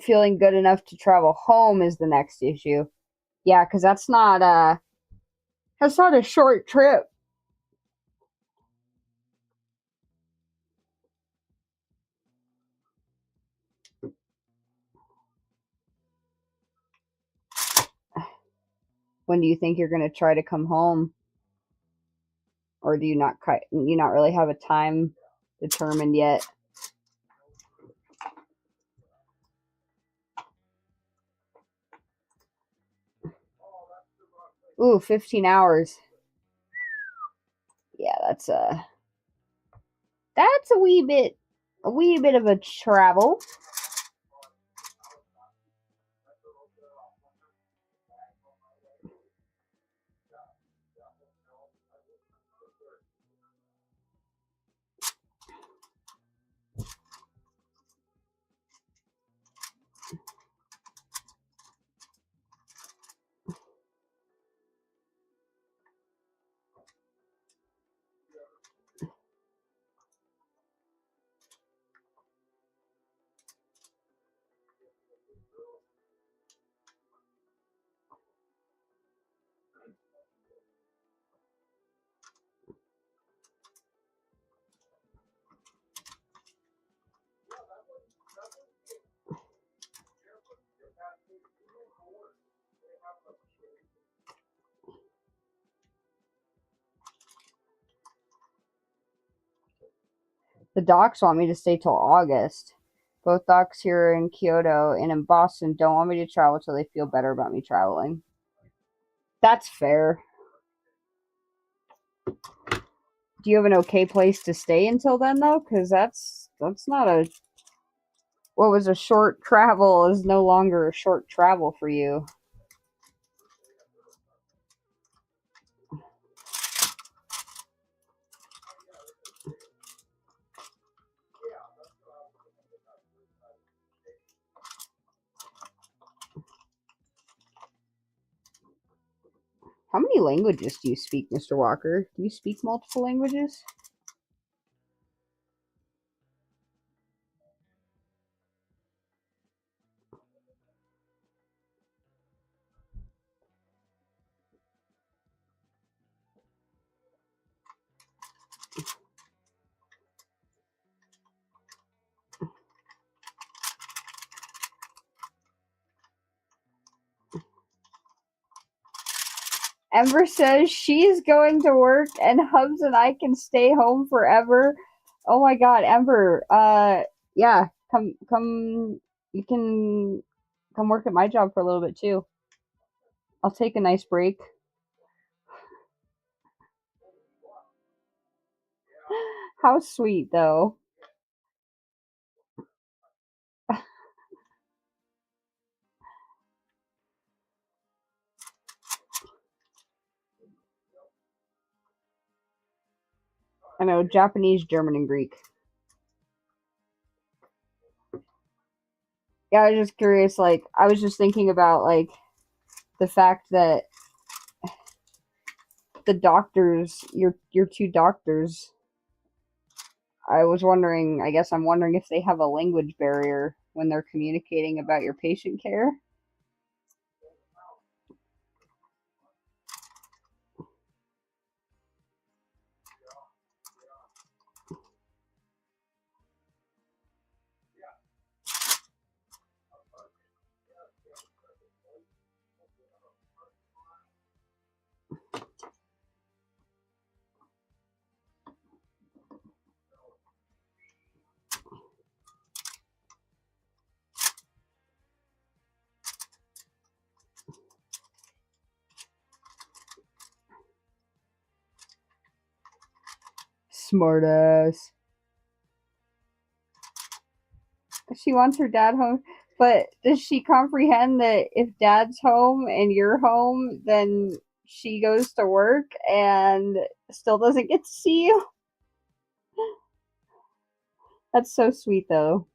Feeling good enough to travel home is the next issue. Yeah, because that's not a short trip. When do you think you're gonna try to come home, or do you not really have a time determined yet? Ooh, 15 hours. Yeah, that's a wee bit of a travel. The docs want me to stay till August. Both docs here in Kyoto and in Boston don't want me to travel till they feel better about me traveling. That's fair. Do you have an okay place to stay until then though? Because that's not a what was a short travel is no longer a short travel for you. How many languages do you speak, Mr. Walker? Do you speak multiple languages? Ember says she's going to work and Hubs and I can stay home forever. Oh my god, Ember. Yeah, come you can come work at my job for a little bit too. I'll take a nice break. How sweet though. I know Japanese, German, and Greek. Yeah, I was just curious. Like, I was just thinking about like the fact that the doctors, your two doctors, I was wondering. I guess I'm wondering if they have a language barrier when they're communicating about your patient care. Smartass. She wants her dad home, but does she comprehend that if dad's home and you're home, then she goes to work and still doesn't get to see you? That's so sweet, though.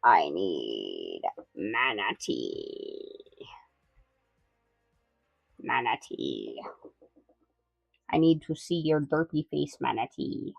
I need manatee. Manatee. I need to see your derpy face, manatee.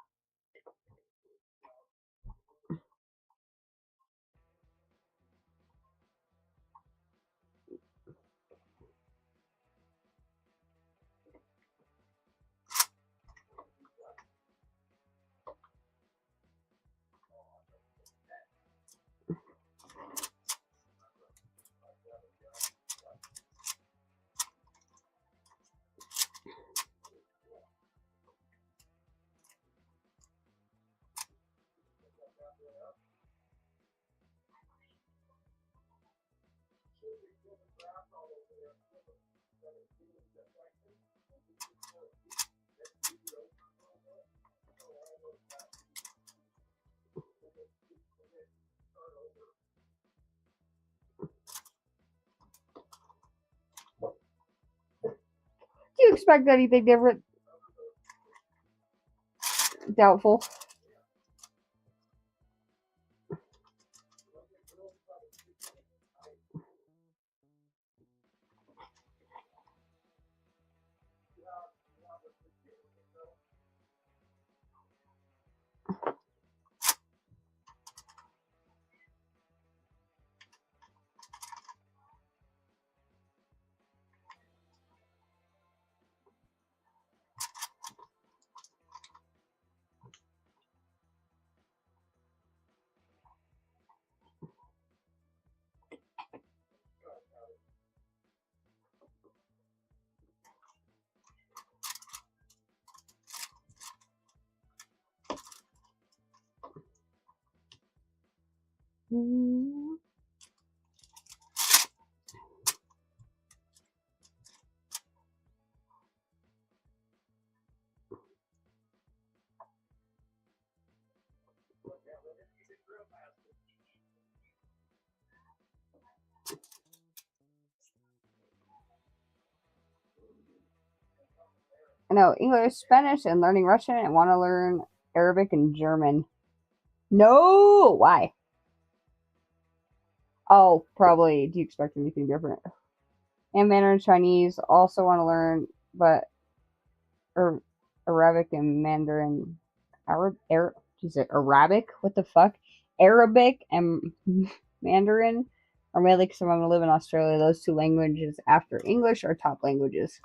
Do you expect anything different? Doubtful. No, English, Spanish, and learning Russian, and want to learn Arabic and German. No, why? Oh, probably. Do you expect anything different? And Mandarin Chinese also want to learn, but or Arabic and Mandarin, Arab, is it Arabic? What the fuck? Arabic and Mandarin are mainly because I'm going to live in Australia. Those two languages after English are top languages.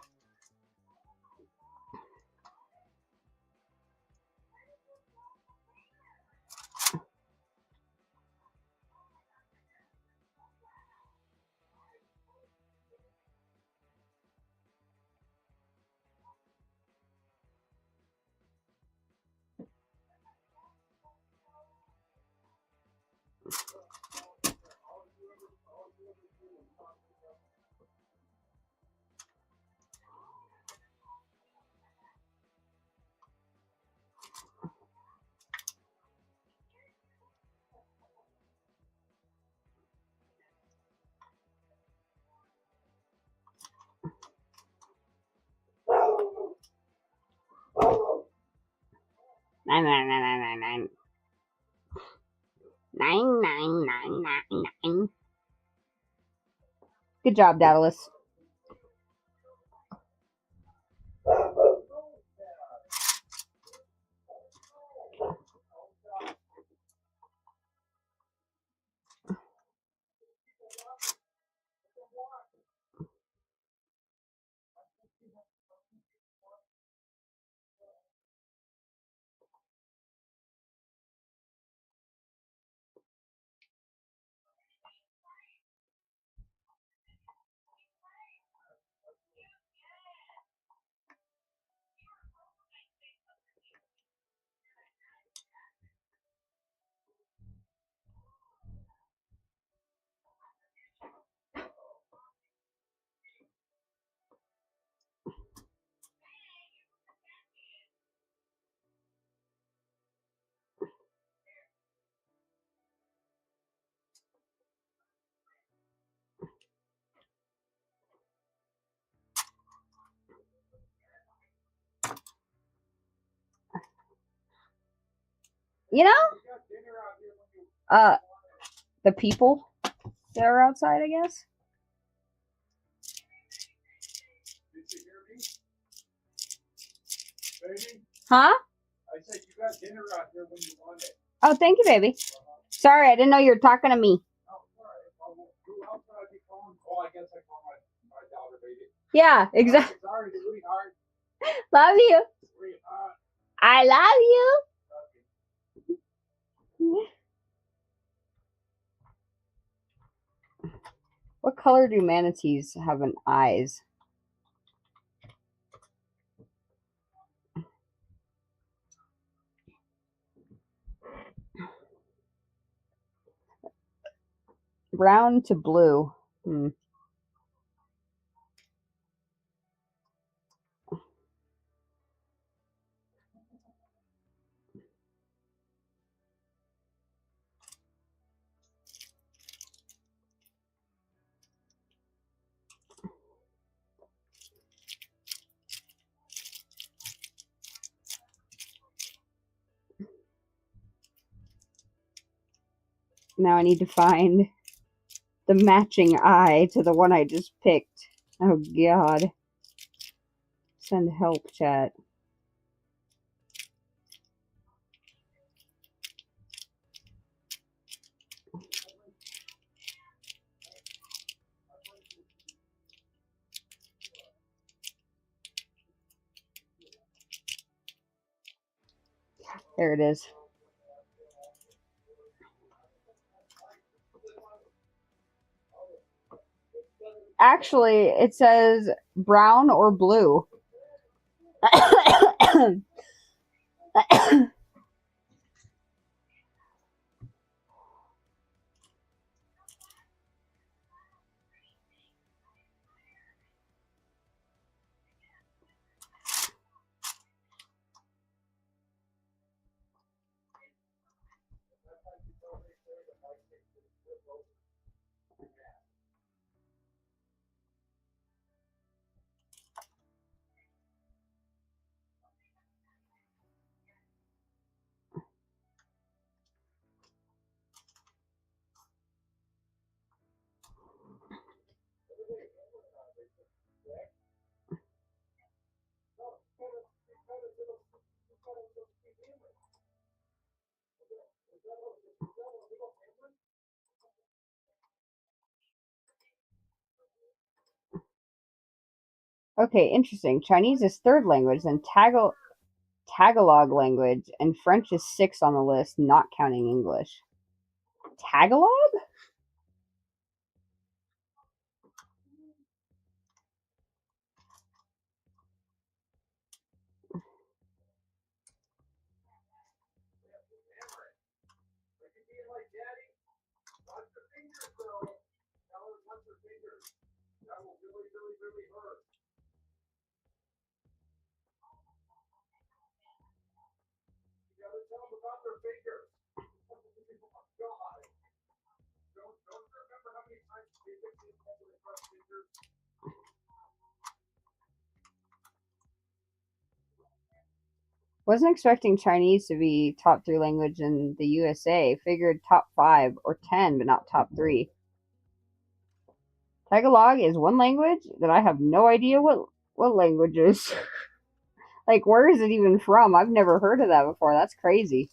Nine, nine, nine, nine, nine, nine. Nine, nine, nine, nine, nine. Good job, Daedalus. You know, uh, the people that are outside, I guess. Huh? I said you got dinner out here when you want it. Oh, thank you, baby. Sorry, I didn't know you were talking to me. Yeah, exactly. Love you. I love you. What color do manatees have in eyes? Brown to blue. Now I need to find the matching eye to the one I just picked. Oh, God. Send help, chat. There it is. Actually, it says brown or blue. Okay, interesting. Chinese is third language, then Tagalog language, and French is sixth on the list, not counting English. Tagalog? Wasn't expecting Chinese to be top three language in the USA. Figured top 5 or 10, but not top 3. Tagalog is one language that I have no idea what language is. Like, where is it even from? I've never heard of that before. That's crazy.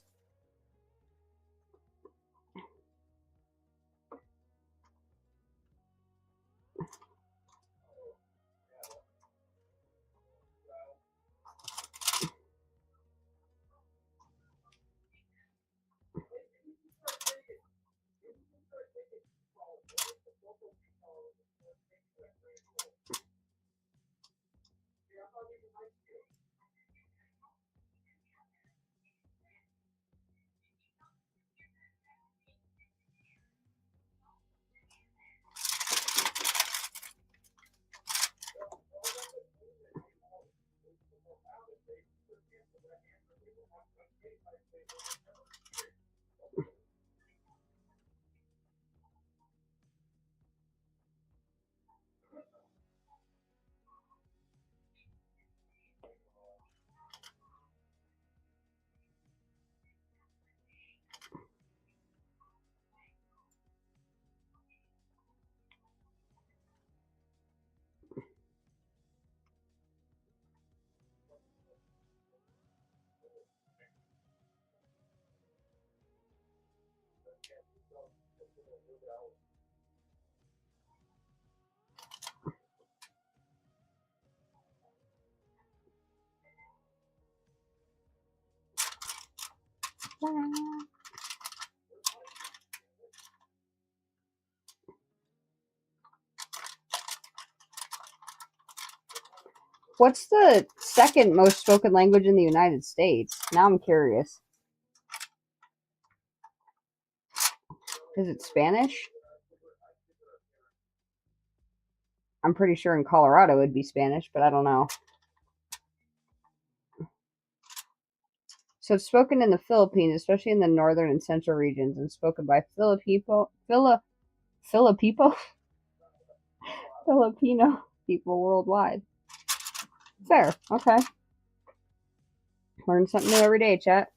What's the second most spoken language in the United States? Now I'm curious. Is it Spanish? I'm pretty sure in Colorado it would be Spanish, but I don't know. So it's spoken in the Philippines, especially in the northern and central regions, and spoken by Filipino people worldwide. Fair. Okay. Learn something new every day, chat.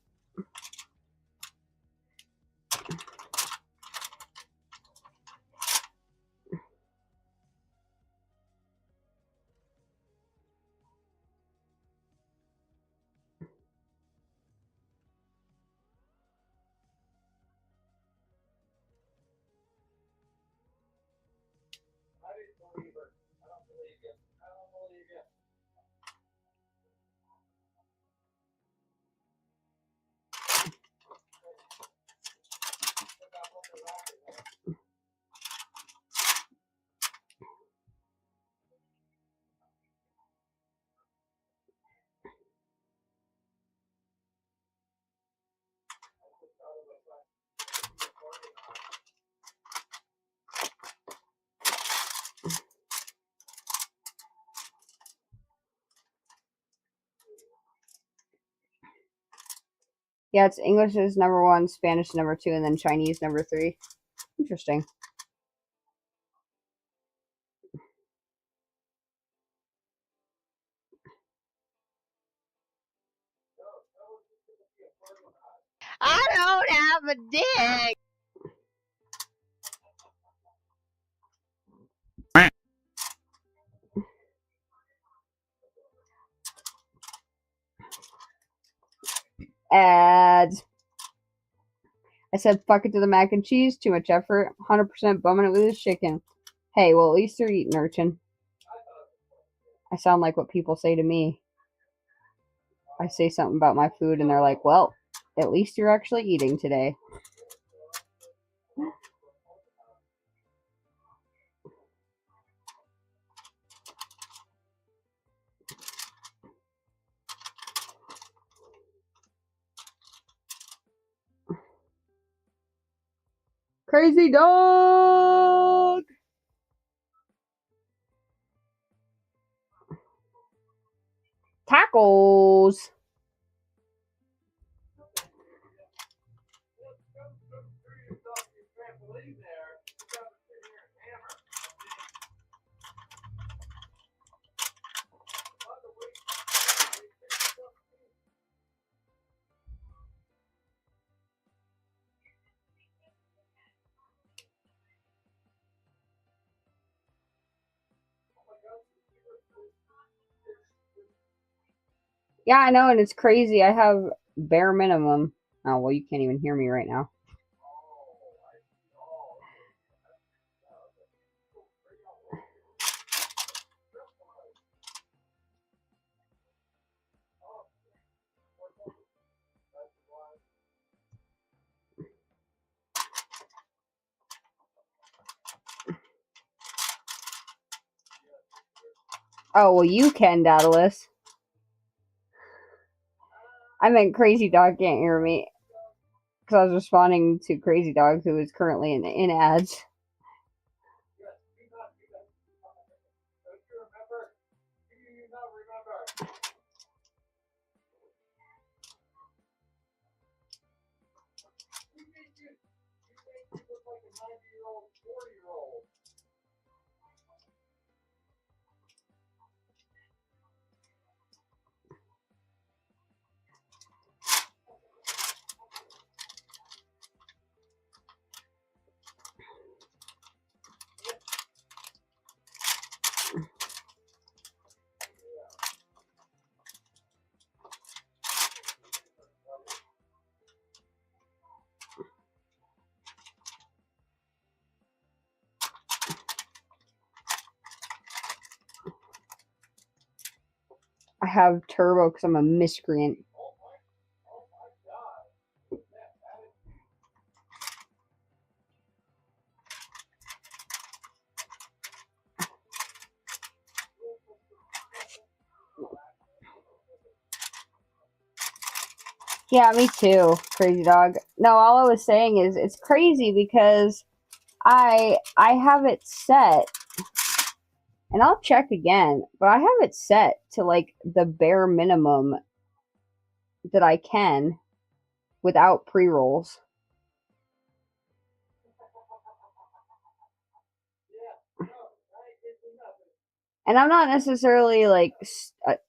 Yeah, it's English is number 1, Spanish number 2, and then Chinese number 3. Interesting. I don't have a dick. Ads. I said fuck it to the mac and cheese. Too much effort. 100% bumming it with his chicken. Hey, well, at least they're eating, urchin. I sound like what people say to me. I say something about my food and they're like, well, at least you're actually eating today. Crazy dog! Tacos! Yeah, I know, and it's crazy. I have bare minimum. Oh, well, you can't even hear me right now. Oh, well, you can, Daedalus. I meant Crazy Dog can't hear me. Because I was responding to Crazy Dog, who is currently in ads. I have turbo because I'm a miscreant. Yeah, me too, Crazy Dog. No, all I was saying is it's crazy because I have it set, and I'll check again, but I have it set to like the bare minimum that I can without pre-rolls. And I'm not necessarily like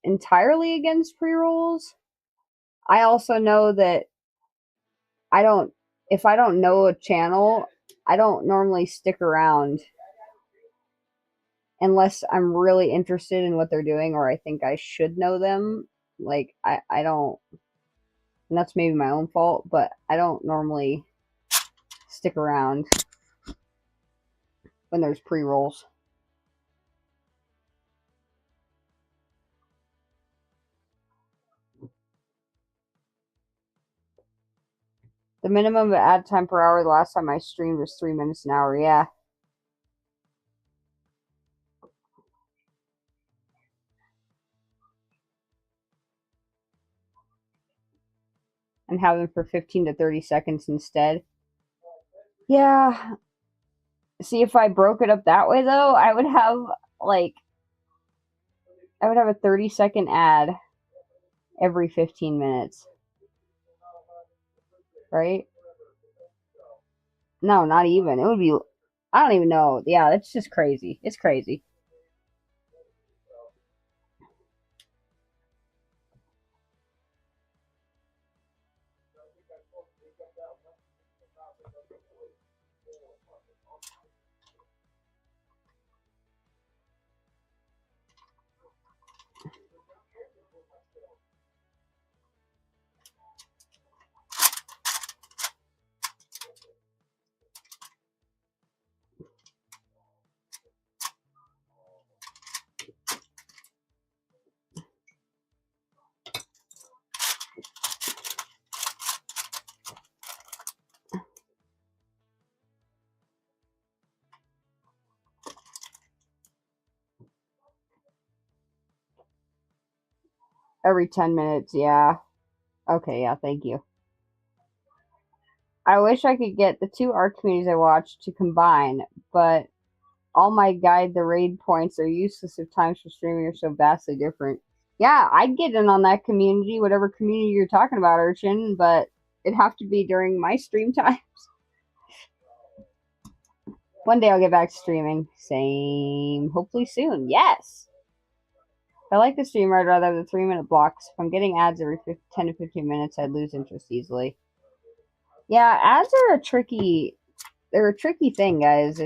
entirely against pre-rolls. I also know that I don't if I don't know a channel, I don't normally stick around unless I'm really interested in what they're doing or I think I should know them. Like I don't, and that's maybe my own fault, but I don't normally stick around when there's pre-rolls. The minimum ad time per hour the last time I streamed was 3 minutes an hour. Yeah. And have them for 15 to 30 seconds instead. Yeah. See, if I broke it up that way, though, I would have like I would have a 30-second ad every 15 minutes. Right? No, not even. It would be I don't even know. Yeah, it's just crazy. It's crazy. Every 10 minutes, yeah. Okay, yeah, thank you. I wish I could get the two art communities I watch to combine, but all my guide the raid points are useless if times for streaming are so vastly different. Yeah, I'd get in on that community, whatever community you're talking about, Urchin, but it'd have to be during my stream time. One day I'll get back to streaming. Same. Hopefully soon. Yes. If I like the streamer, I'd rather have the 3-minute blocks. If I'm getting ads every 10 to 15 minutes, I'd lose interest easily. Yeah, ads are they're a tricky thing, guys.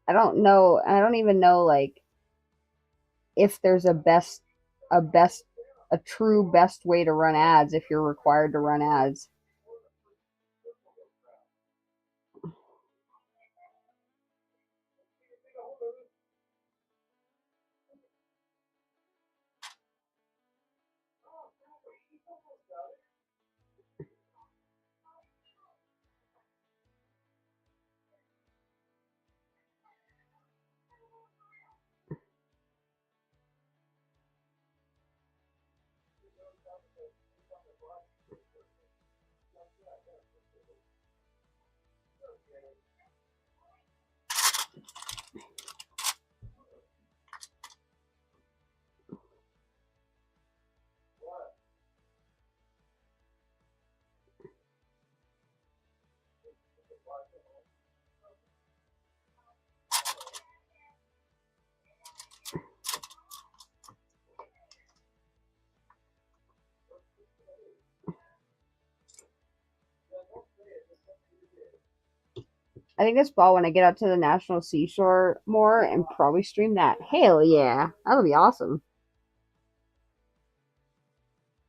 I don't know, I don't even know, like, if there's a best, a true best way to run ads if you're required to run ads. I think this fall when I get out to the National Seashore more and probably stream that. Hell yeah, that'll be awesome.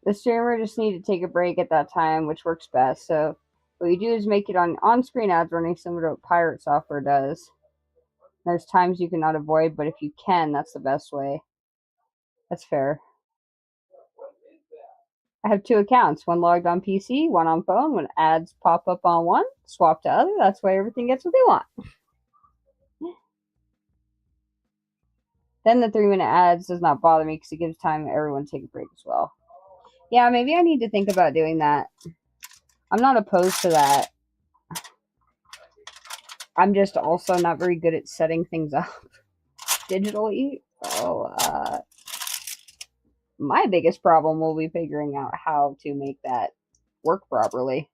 The streamer just need to take a break at that time, which works best. So what you do is make it on-screen ads running similar to what pirate software does. There's times you cannot avoid, but if you can, that's the best way. That's fair. I have two accounts, one logged on PC, one on phone. When ads pop up on one, swap to other. That's why everything gets what they want. Then the 3-minute ads does not bother me because it gives time everyone to take a break as well. Yeah, maybe I need to think about doing that. I'm not opposed to that. I'm just also not very good at setting things up digitally. So my biggest problem will be figuring out how to make that work properly.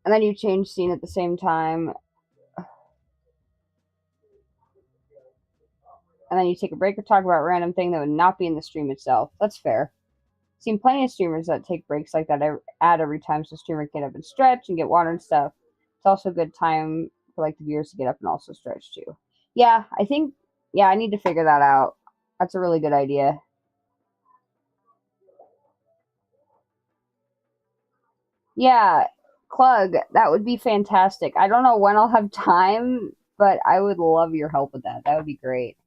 And then you change scene at the same time. And then you take a break or talk about a random thing that would not be in the stream itself. That's fair. I've seen plenty of streamers that take breaks like that ad every time so the streamer can get up and stretch and get water and stuff. It's also a good time for like the viewers to get up and also stretch too. Yeah, I think, yeah, I need to figure that out. That's a really good idea. Yeah, Clug, that would be fantastic. I don't know when I'll have time, but I would love your help with that. That would be great.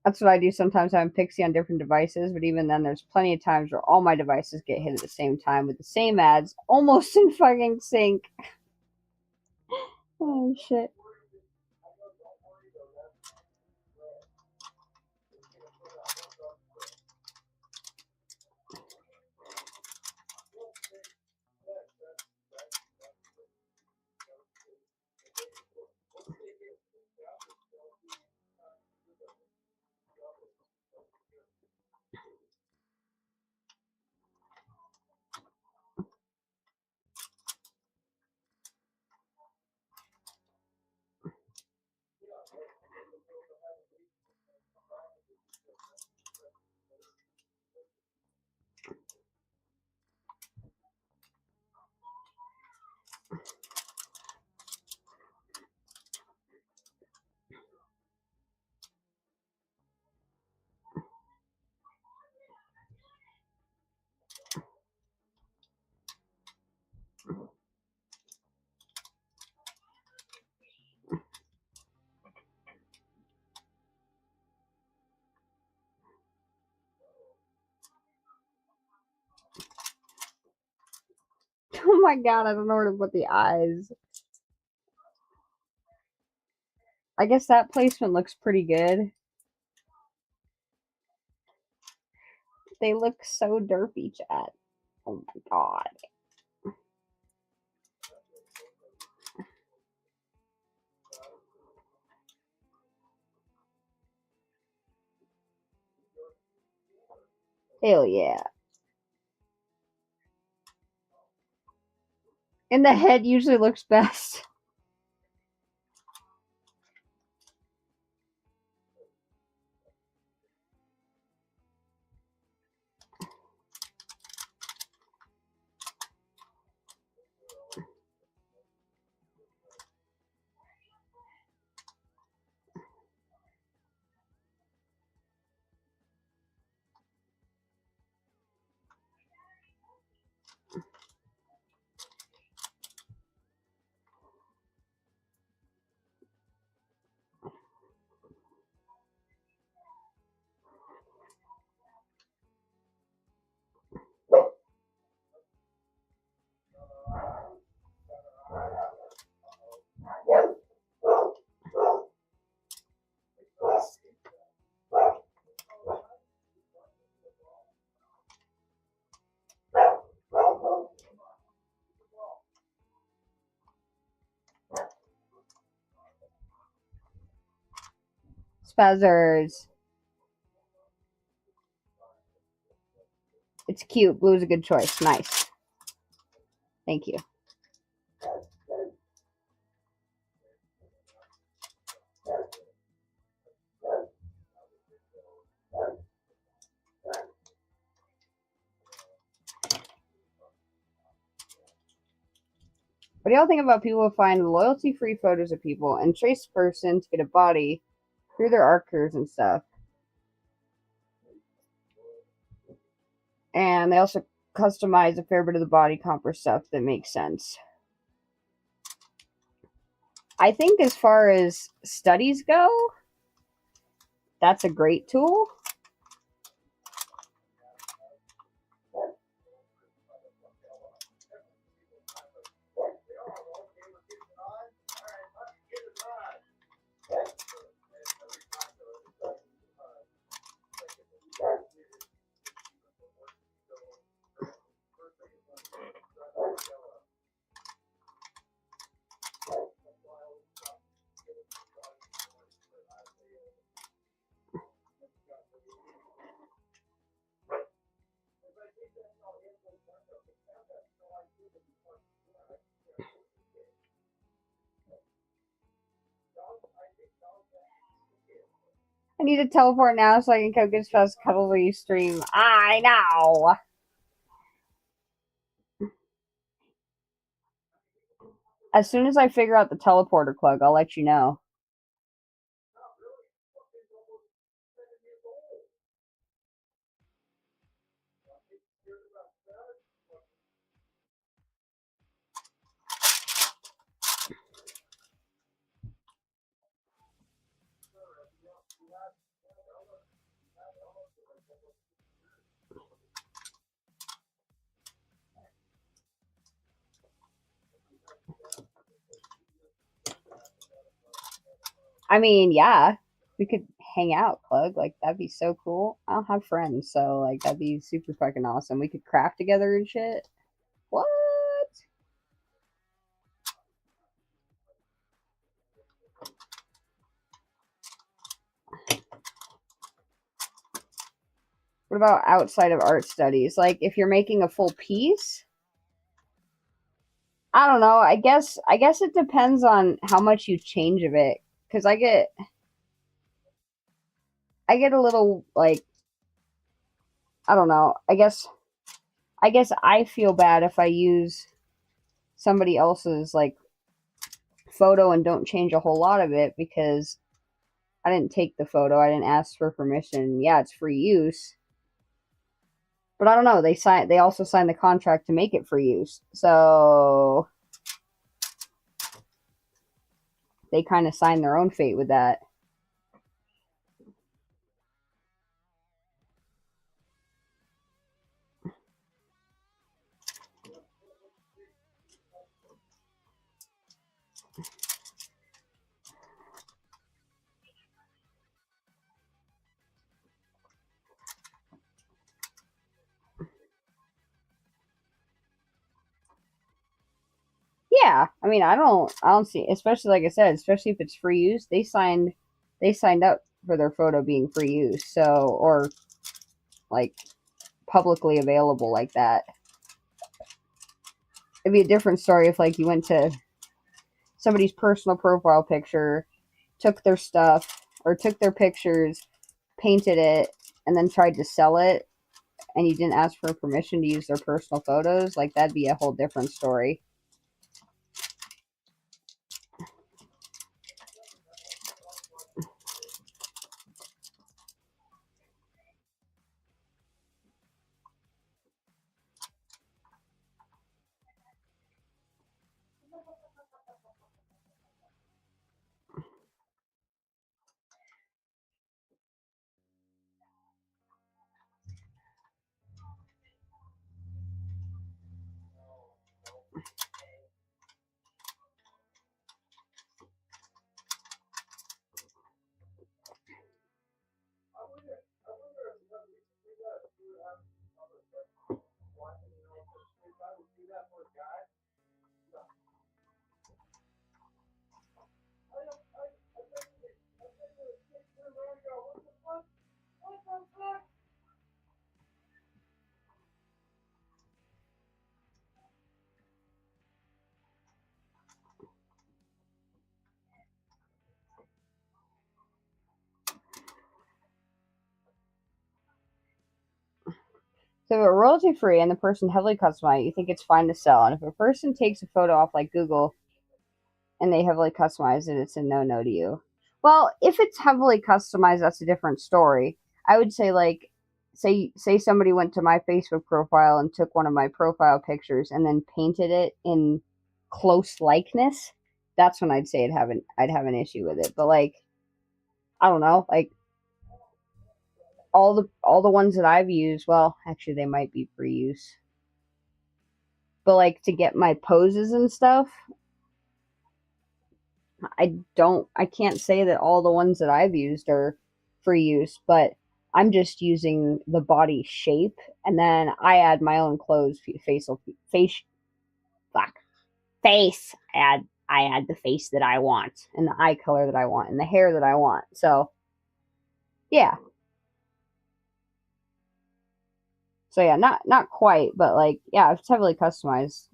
That's what I do sometimes. I'm Pixie on different devices, but even then, there's plenty of times where all my devices get hit at the same time with the same ads, almost in fucking sync. Oh shit. Oh my god, I don't know where to put the eyes. I guess that placement looks pretty good. They look so derpy, chat. Oh my god. Hell yeah. And the head usually looks best. Spazzers. It's cute. Blue's a good choice. Nice. Thank you. What do y'all think about people who find loyalty free photos of people and trace the person to get a body through their art careers and stuff? And they also customize a fair bit of the body comp or stuff that makes sense. I think as far as studies go, that's a great tool. I need to teleport now so I can go get as fast cuddly stream. I know. As soon as I figure out the teleporter plug, I'll let you know. I mean, yeah, we could hang out, Plug. Like, that'd be so cool. I don't have friends, so, like, that'd be super fucking awesome. We could craft together and shit. What? What about outside of art studies? Like, if you're making a full piece, I don't know. I guess it depends on how much you change of it. Because I get a little like, I don't know. I guess I feel bad if I use somebody else's like photo and don't change a whole lot of it because I didn't take the photo. I didn't ask for permission. Yeah, it's free use. But I don't know. They also signed the contract to make it free use. So they kind of signed their own fate with that. Yeah, I mean, I don't see, especially like I said, especially if it's free use. They signed up for their photo being free use, so or like publicly available like that. It'd be a different story if like you went to somebody's personal profile picture, took their stuff or took their pictures, painted it, and then tried to sell it, and you didn't ask for permission to use their personal photos. Like that'd be a whole different story. So if it's royalty free and the person heavily customized, you think it's fine to sell. And if a person takes a photo off like Google and they heavily customize it, it's a no no to you. Well, if it's heavily customized, that's a different story. I would say like say somebody went to my Facebook profile and took one of my profile pictures and then painted it in close likeness. That's when I'd have an issue with it. But like I don't know, like all the ones that I've used, well, actually they might be free use. But like to get my poses and stuff, I can't say that all the ones that I've used are free use, but I'm just using the body shape and then I add my own clothes, facial face fuck face. I add the face that I want and the eye color that I want and the hair that I want. So yeah. So yeah, not quite, but like yeah, if it's heavily customized.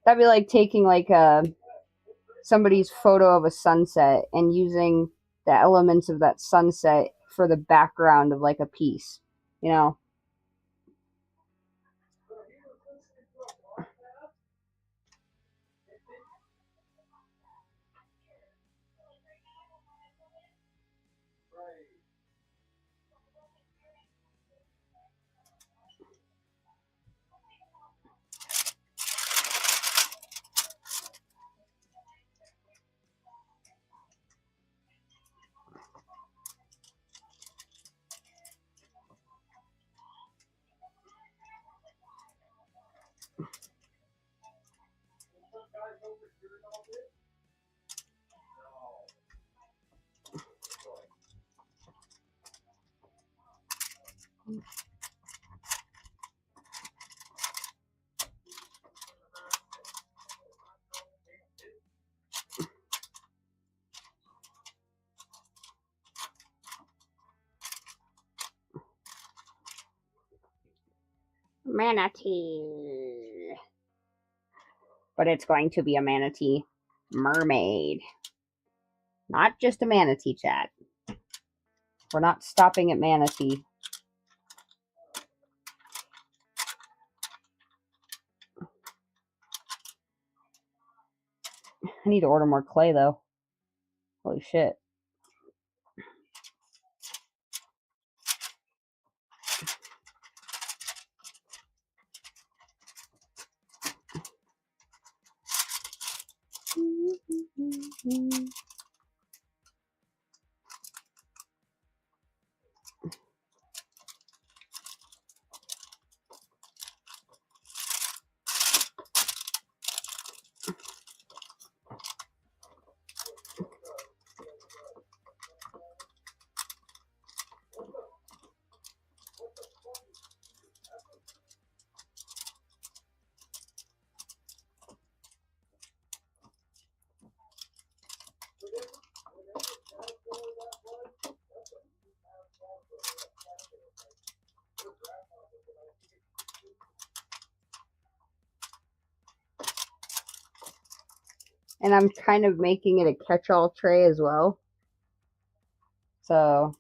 That'd be like taking like a somebody's photo of a sunset and using the elements of that sunset for the background of like a piece, you know? Manatee. But it's going to be a manatee mermaid. Not just a manatee, chat. We're not stopping at manatee. I need to order more clay, though. Holy shit. And I'm kind of making it a catch-all tray as well. So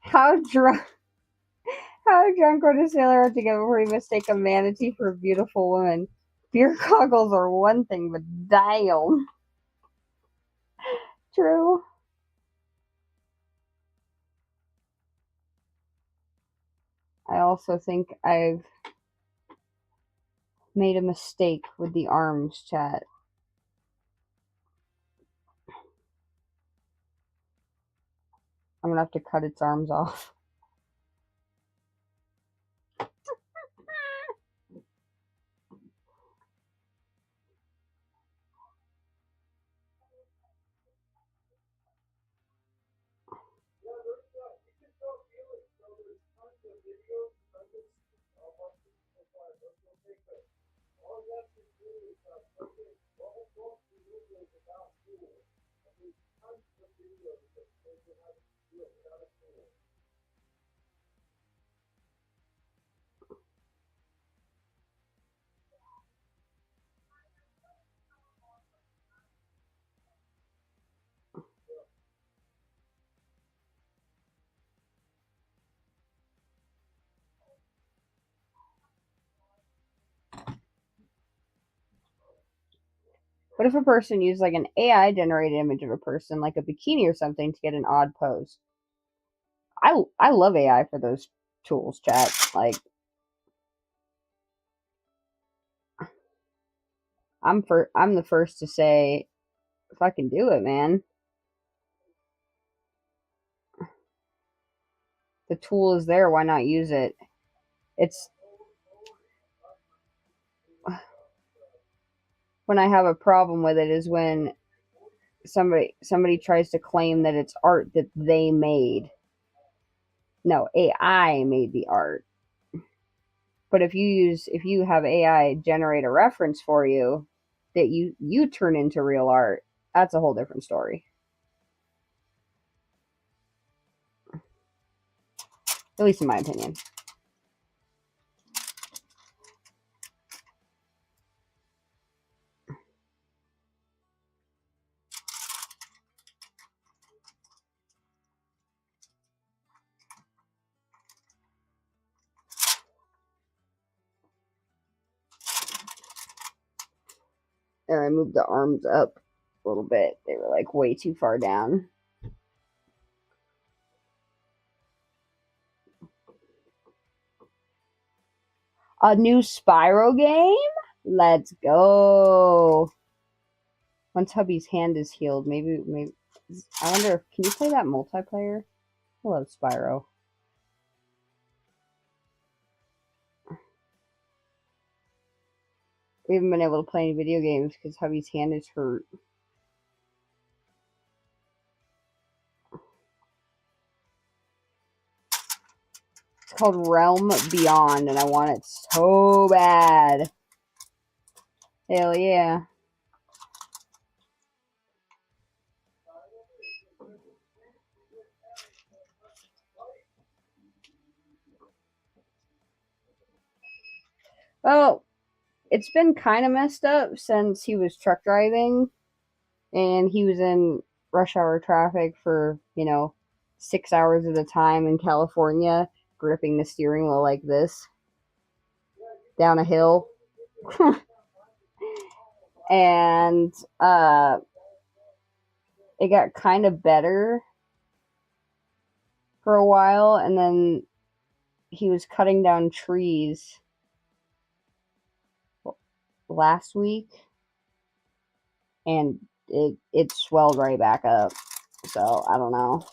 how drunk would a sailor have to get before he mistake a manatee for a beautiful woman? Beer goggles are one thing, but damn. True. I also think I've made a mistake with the arms, chat. I'm gonna have to cut its arms off. What if a person used like an AI generated image of a person, like a bikini or something, to get an odd pose? I love AI for those tools, chat. Like, I'm the first to say, if I can do it, man. The tool is there, why not use it? It's when I have a problem with it is when somebody tries to claim that it's art that they made. No, AI made the art. But if you have AI generate a reference for you that you turn into real art, that's a whole different story. At least in my opinion. There, I moved the arms up a little bit. They were like way too far down. A new Spyro game? Let's go. Once hubby's hand is healed, maybe. I wonder if can you play that multiplayer? I love Spyro. We haven't been able to play any video games because hubby's hand is hurt. It's called Realm Beyond, and I want it so bad. Hell yeah. Well, it's been kind of messed up since he was truck driving and he was in rush hour traffic for, 6 hours at a time in California, gripping the steering wheel like this down a hill. And it got kind of better for a while, and then he was cutting down trees last week, and it swelled right back up. So I don't know.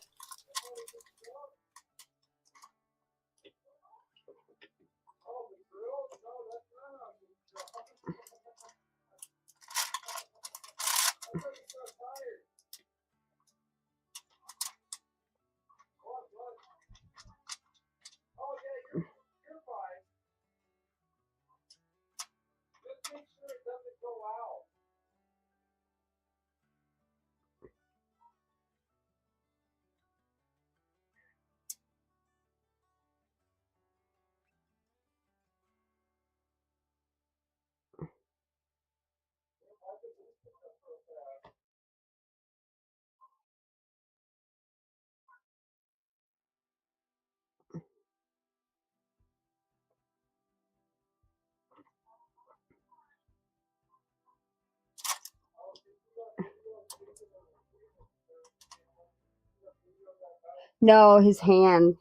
No, his hand.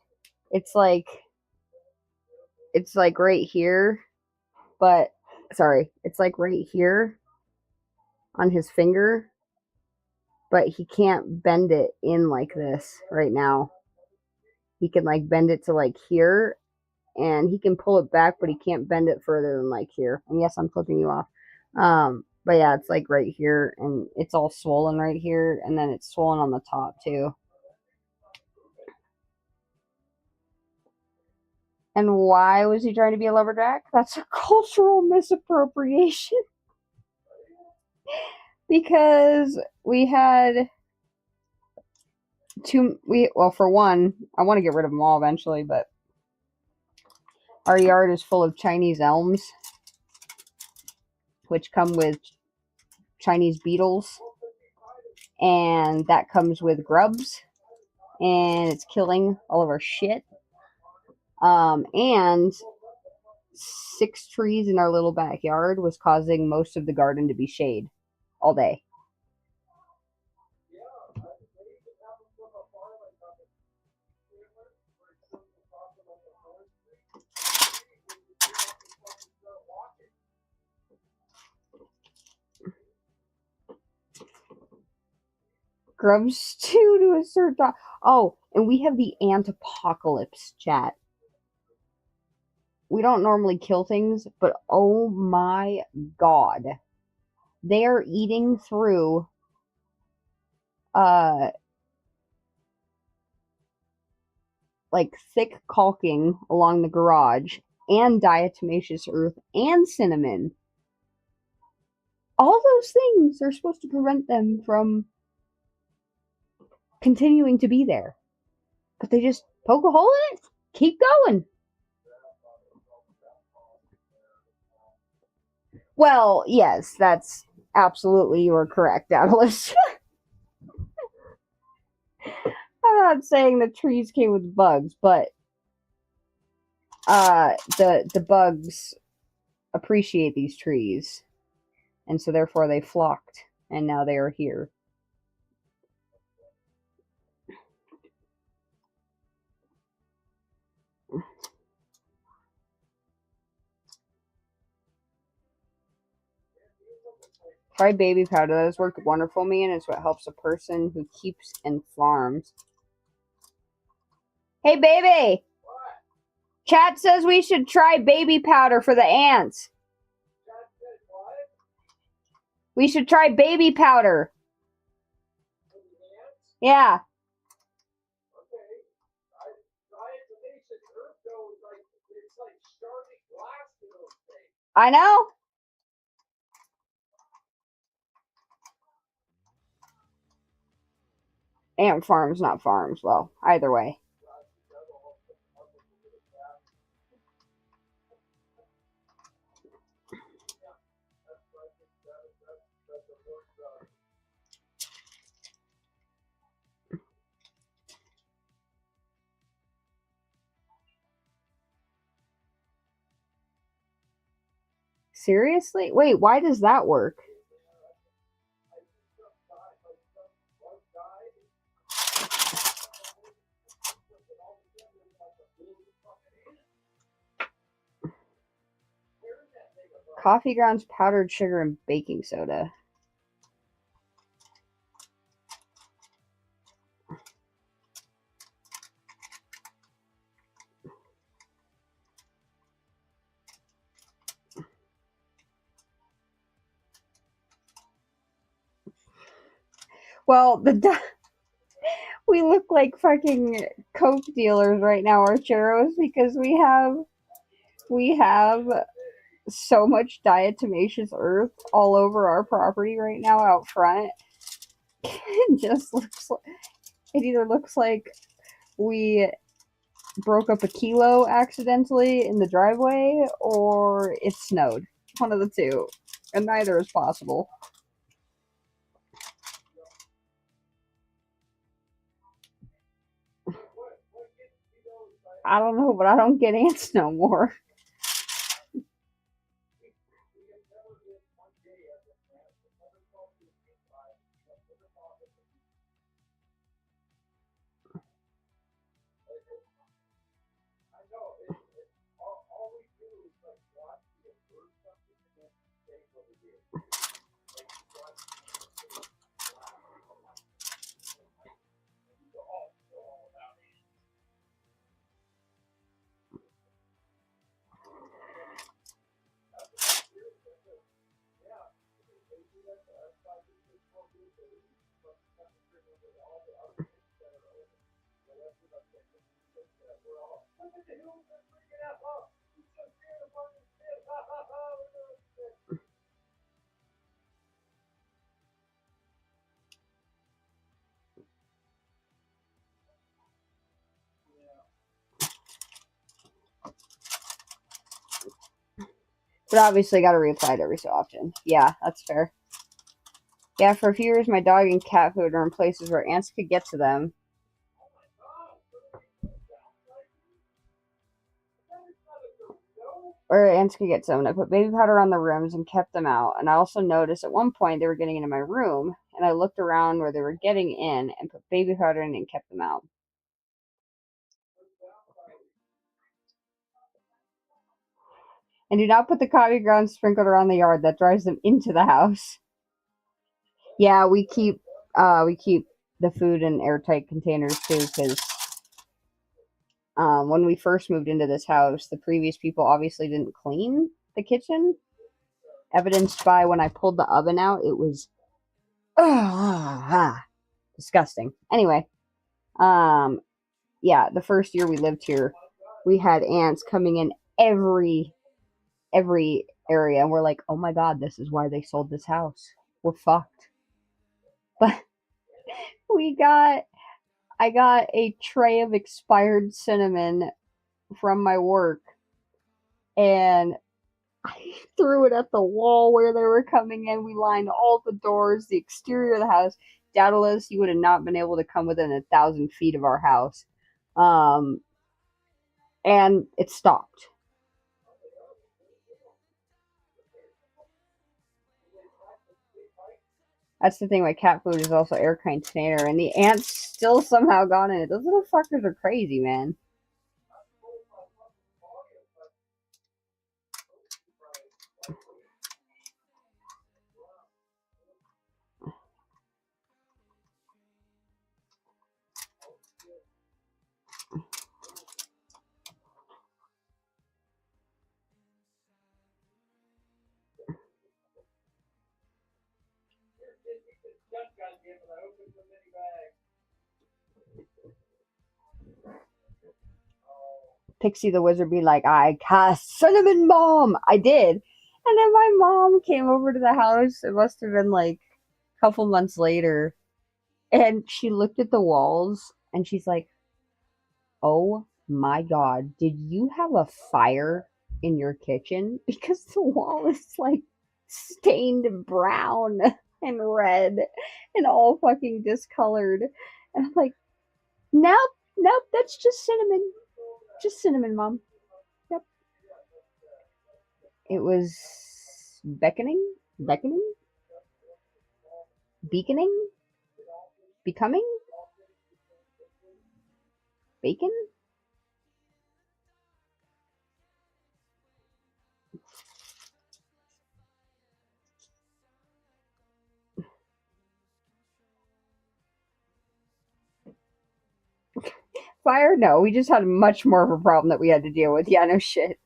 It's like right here, but sorry, it's like right here on his finger, but he can't bend it in like this right now. He can like bend it to like here, and he can pull it back, but he can't bend it further than like here. And yes, I'm flipping you off. But yeah, it's like right here, and it's all swollen right here, and then it's swollen on the top too. And why was he trying to be a lumberjack? That's a cultural misappropriation. Because we had for one, I want to get rid of them all eventually, but our yard is full of Chinese elms, which come with Chinese beetles, and that comes with grubs, and it's killing all of our shit. And 6 trees in our little backyard was causing most of the garden to be shade all day. Grubs too, to a certain. Oh, and we have the ant apocalypse, chat. We don't normally kill things, but oh my god, they are eating through like thick caulking along the garage, and diatomaceous earth, and cinnamon. All those things are supposed to prevent them from continuing to be there, but they just poke a hole in it, keep going. Well, yes, that's absolutely, you are correct, Atlas. I'm not saying the trees came with bugs, but the bugs appreciate these trees. and so therefore they flocked, and now they are here. Try baby powder. That has worked wonderful for me, and it's what helps a person who keeps and farms. Hey, baby! Chat says we should try baby powder for the ants. We should try baby powder. Yeah. I know. Ant farms, not farms. Well, either way. Seriously? Wait, why does that work? Coffee grounds, powdered sugar, and baking soda. Well, we look like fucking coke dealers right now, Archeros, because we have so much diatomaceous earth all over our property right now out front. It just looks like it either looks like we broke up a kilo accidentally in the driveway or it snowed. One of the two. And neither is possible. I don't know, but I don't get ants no more. But obviously got to reapply it every so often. Yeah, that's fair. Yeah, for a few years, my dog and cat food are in places where ants could get to them. Or ants could get to them. And I put baby powder on the rooms and kept them out. And I also noticed at one point they were getting into my room, and I looked around where they were getting in and put baby powder in and kept them out. And do not put the coffee grounds sprinkled around the yard. That drives them into the house. Yeah, we keep the food in airtight containers too, because when we first moved into this house, the previous people obviously didn't clean the kitchen, evidenced by when I pulled the oven out, it was disgusting. Anyway, yeah, the first year we lived here, we had ants coming in every area, and we're like, oh my god, this is why they sold this house. We're fucked. But I got a tray of expired cinnamon from my work, and I threw it at the wall where they were coming in. We lined all the doors, the exterior of the house. Doubtless, you would have not been able to come within 1,000 feet of our house. And it stopped. That's the thing. My cat food is also air container, and the ants still somehow got in it. Those little fuckers are crazy, man. Pixie the Wizard be like, I cast Cinnamon Bomb! I did. And then my mom came over to the house. It must have been like a couple months later. And she looked at the walls and she's like, oh my god, did you have a fire in your kitchen? Because the wall is like stained brown and red and all fucking discolored. And I'm like, nope, nope, that's just cinnamon. Just cinnamon, Mom. Yep. It was beckoning, beaconing, becoming, bacon. Fire? No, we just had much more of a problem that we had to deal with. Yeah, no shit.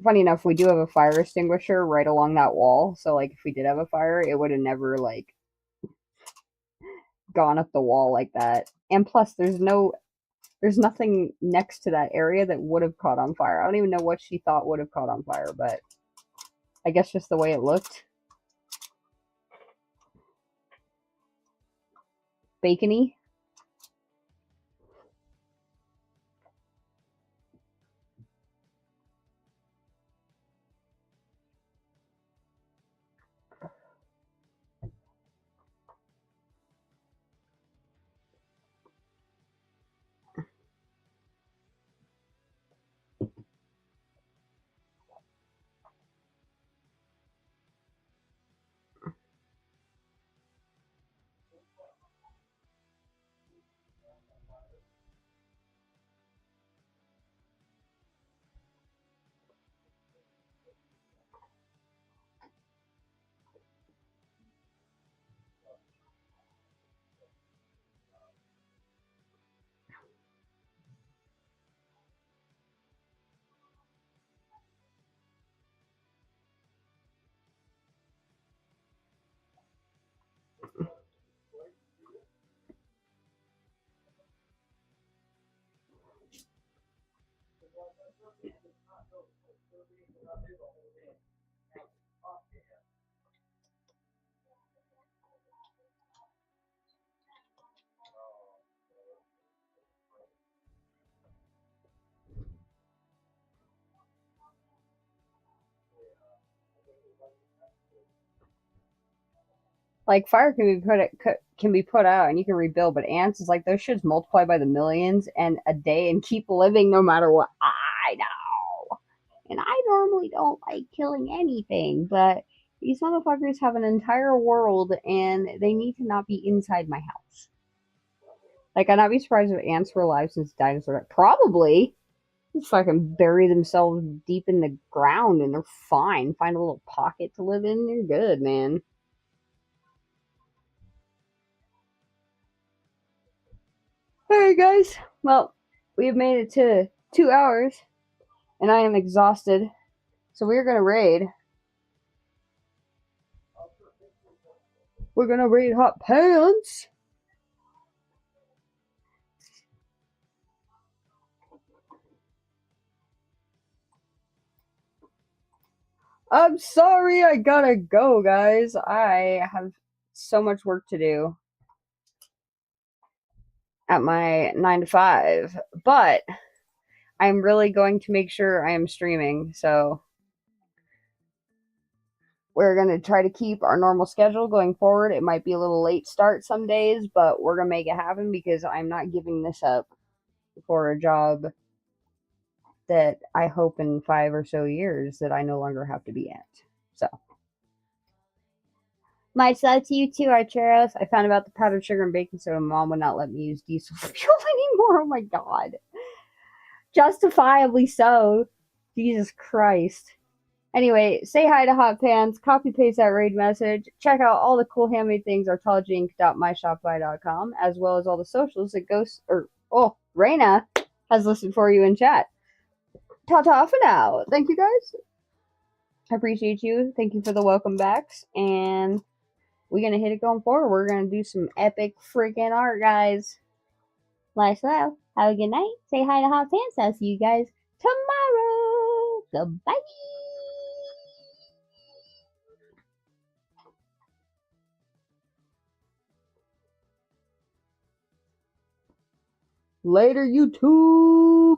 Funny enough, we do have a fire extinguisher right along that wall. So, like, if we did have a fire, it would have never, like, gone up the wall like that. And plus, there's nothing next to that area that would have caught on fire. I don't even know what she thought would have caught on fire, but I guess just the way it looked. Bacony. Like fire can be put out and you can rebuild, but ants is like those shits multiply by the millions and a day and keep living no matter what. I know, and I normally don't like killing anything, but these motherfuckers have an entire world and they need to not be inside my house. Like I'd not be surprised if ants were alive since dinosaurs. Probably. Just fucking bury themselves deep in the ground and they're fine. Find a little pocket to live in, you're good, man. Alright, guys. Well, we have made it to 2 hours, and I am exhausted. So we're gonna raid. We're gonna raid Hot Pants. I'm sorry, I gotta go, guys. I have so much work to do at my 9 to 5, but I'm really going to make sure I am streaming. So we're going to try to keep our normal schedule going forward. It might be a little late start some days, but we're going to make it happen because I'm not giving this up for a job that I hope in 5 or so years that I no longer have to be at. So My side to you too, Archeros. I found about the powdered sugar and baking soda. Mom would not let me use diesel fuel anymore. Oh my god. Justifiably so. Jesus Christ. Anyway, say hi to Hot Pants, copy paste that raid message, check out all the cool handmade things artologyinc.myshopify.com, as well as all the socials that Raina has listed for you in chat. Ta-ta for now. Thank you guys. I appreciate you. Thank you for the welcome backs. And we're going to hit it going forward. We're going to do some epic freaking art, guys. Like so. Have a good night. Say hi to Hot Pants. I'll see you guys tomorrow. Goodbye. Later, YouTube.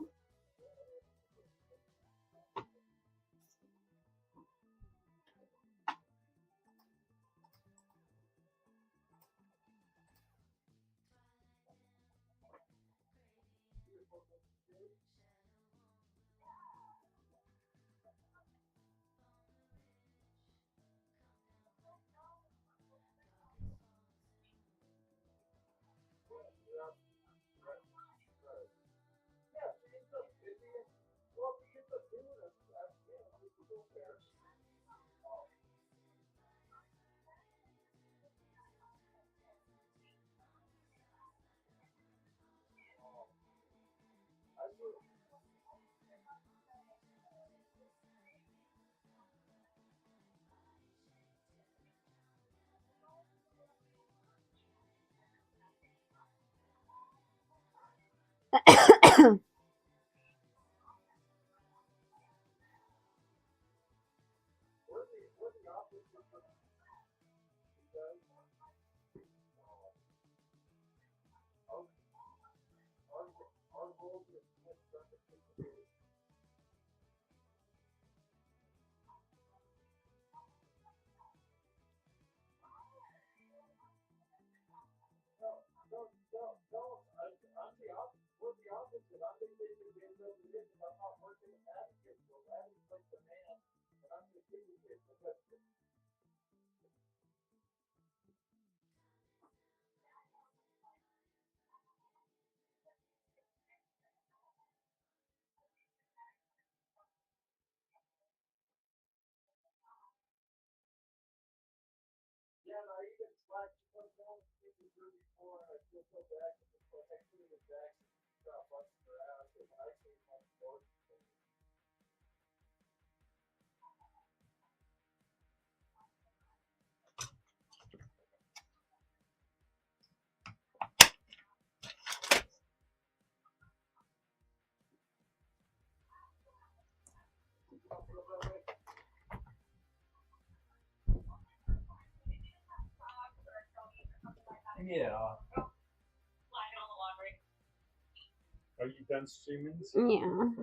Yeah. Are you done streaming? Yeah. I'm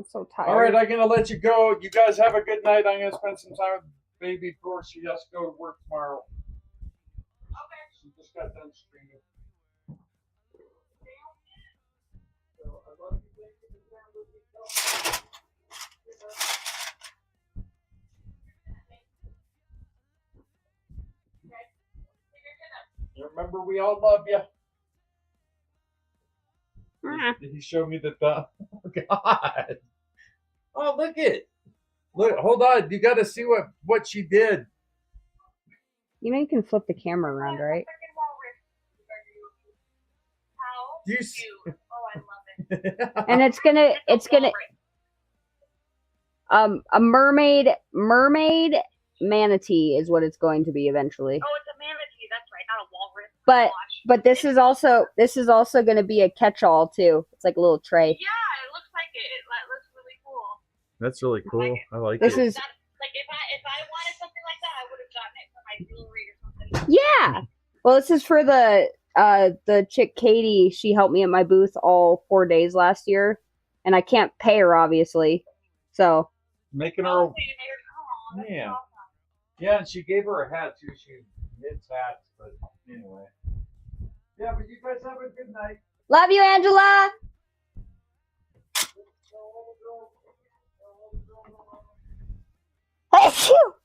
so tired. All right, I'm going to let you go. You guys have a good night. I'm going to spend some time with baby before she has to go to work tomorrow. Okay. She just got done streaming. So, I love you. Thank you for sharing with me. Remember, we all love you. He showed me the thumb. Oh, God. Oh, look it. Look, hold on. You got to see what she did. You know you can flip the camera around, right? Do you see? Oh, I love it. And it's gonna a mermaid manatee is what it's going to be eventually. Oh, it's a manatee. That's right, not a walrus. But this is also going to be a catch-all too. It's like a little tray. Yeah, it looks like it. That looks really cool. That's really cool. I like this it. Is like if I wanted something like that, I would have gotten it for my jewelry or something. Yeah. Well, this is for the chick Katie. She helped me at my booth all 4 days last year, and I can't pay her obviously. So making her. So you made her, yeah. awesome. Yeah, and she gave her a hat too. She knits hats, but anyway. Yeah, but you guys have a good night. Love you, Angela. Hey, phew.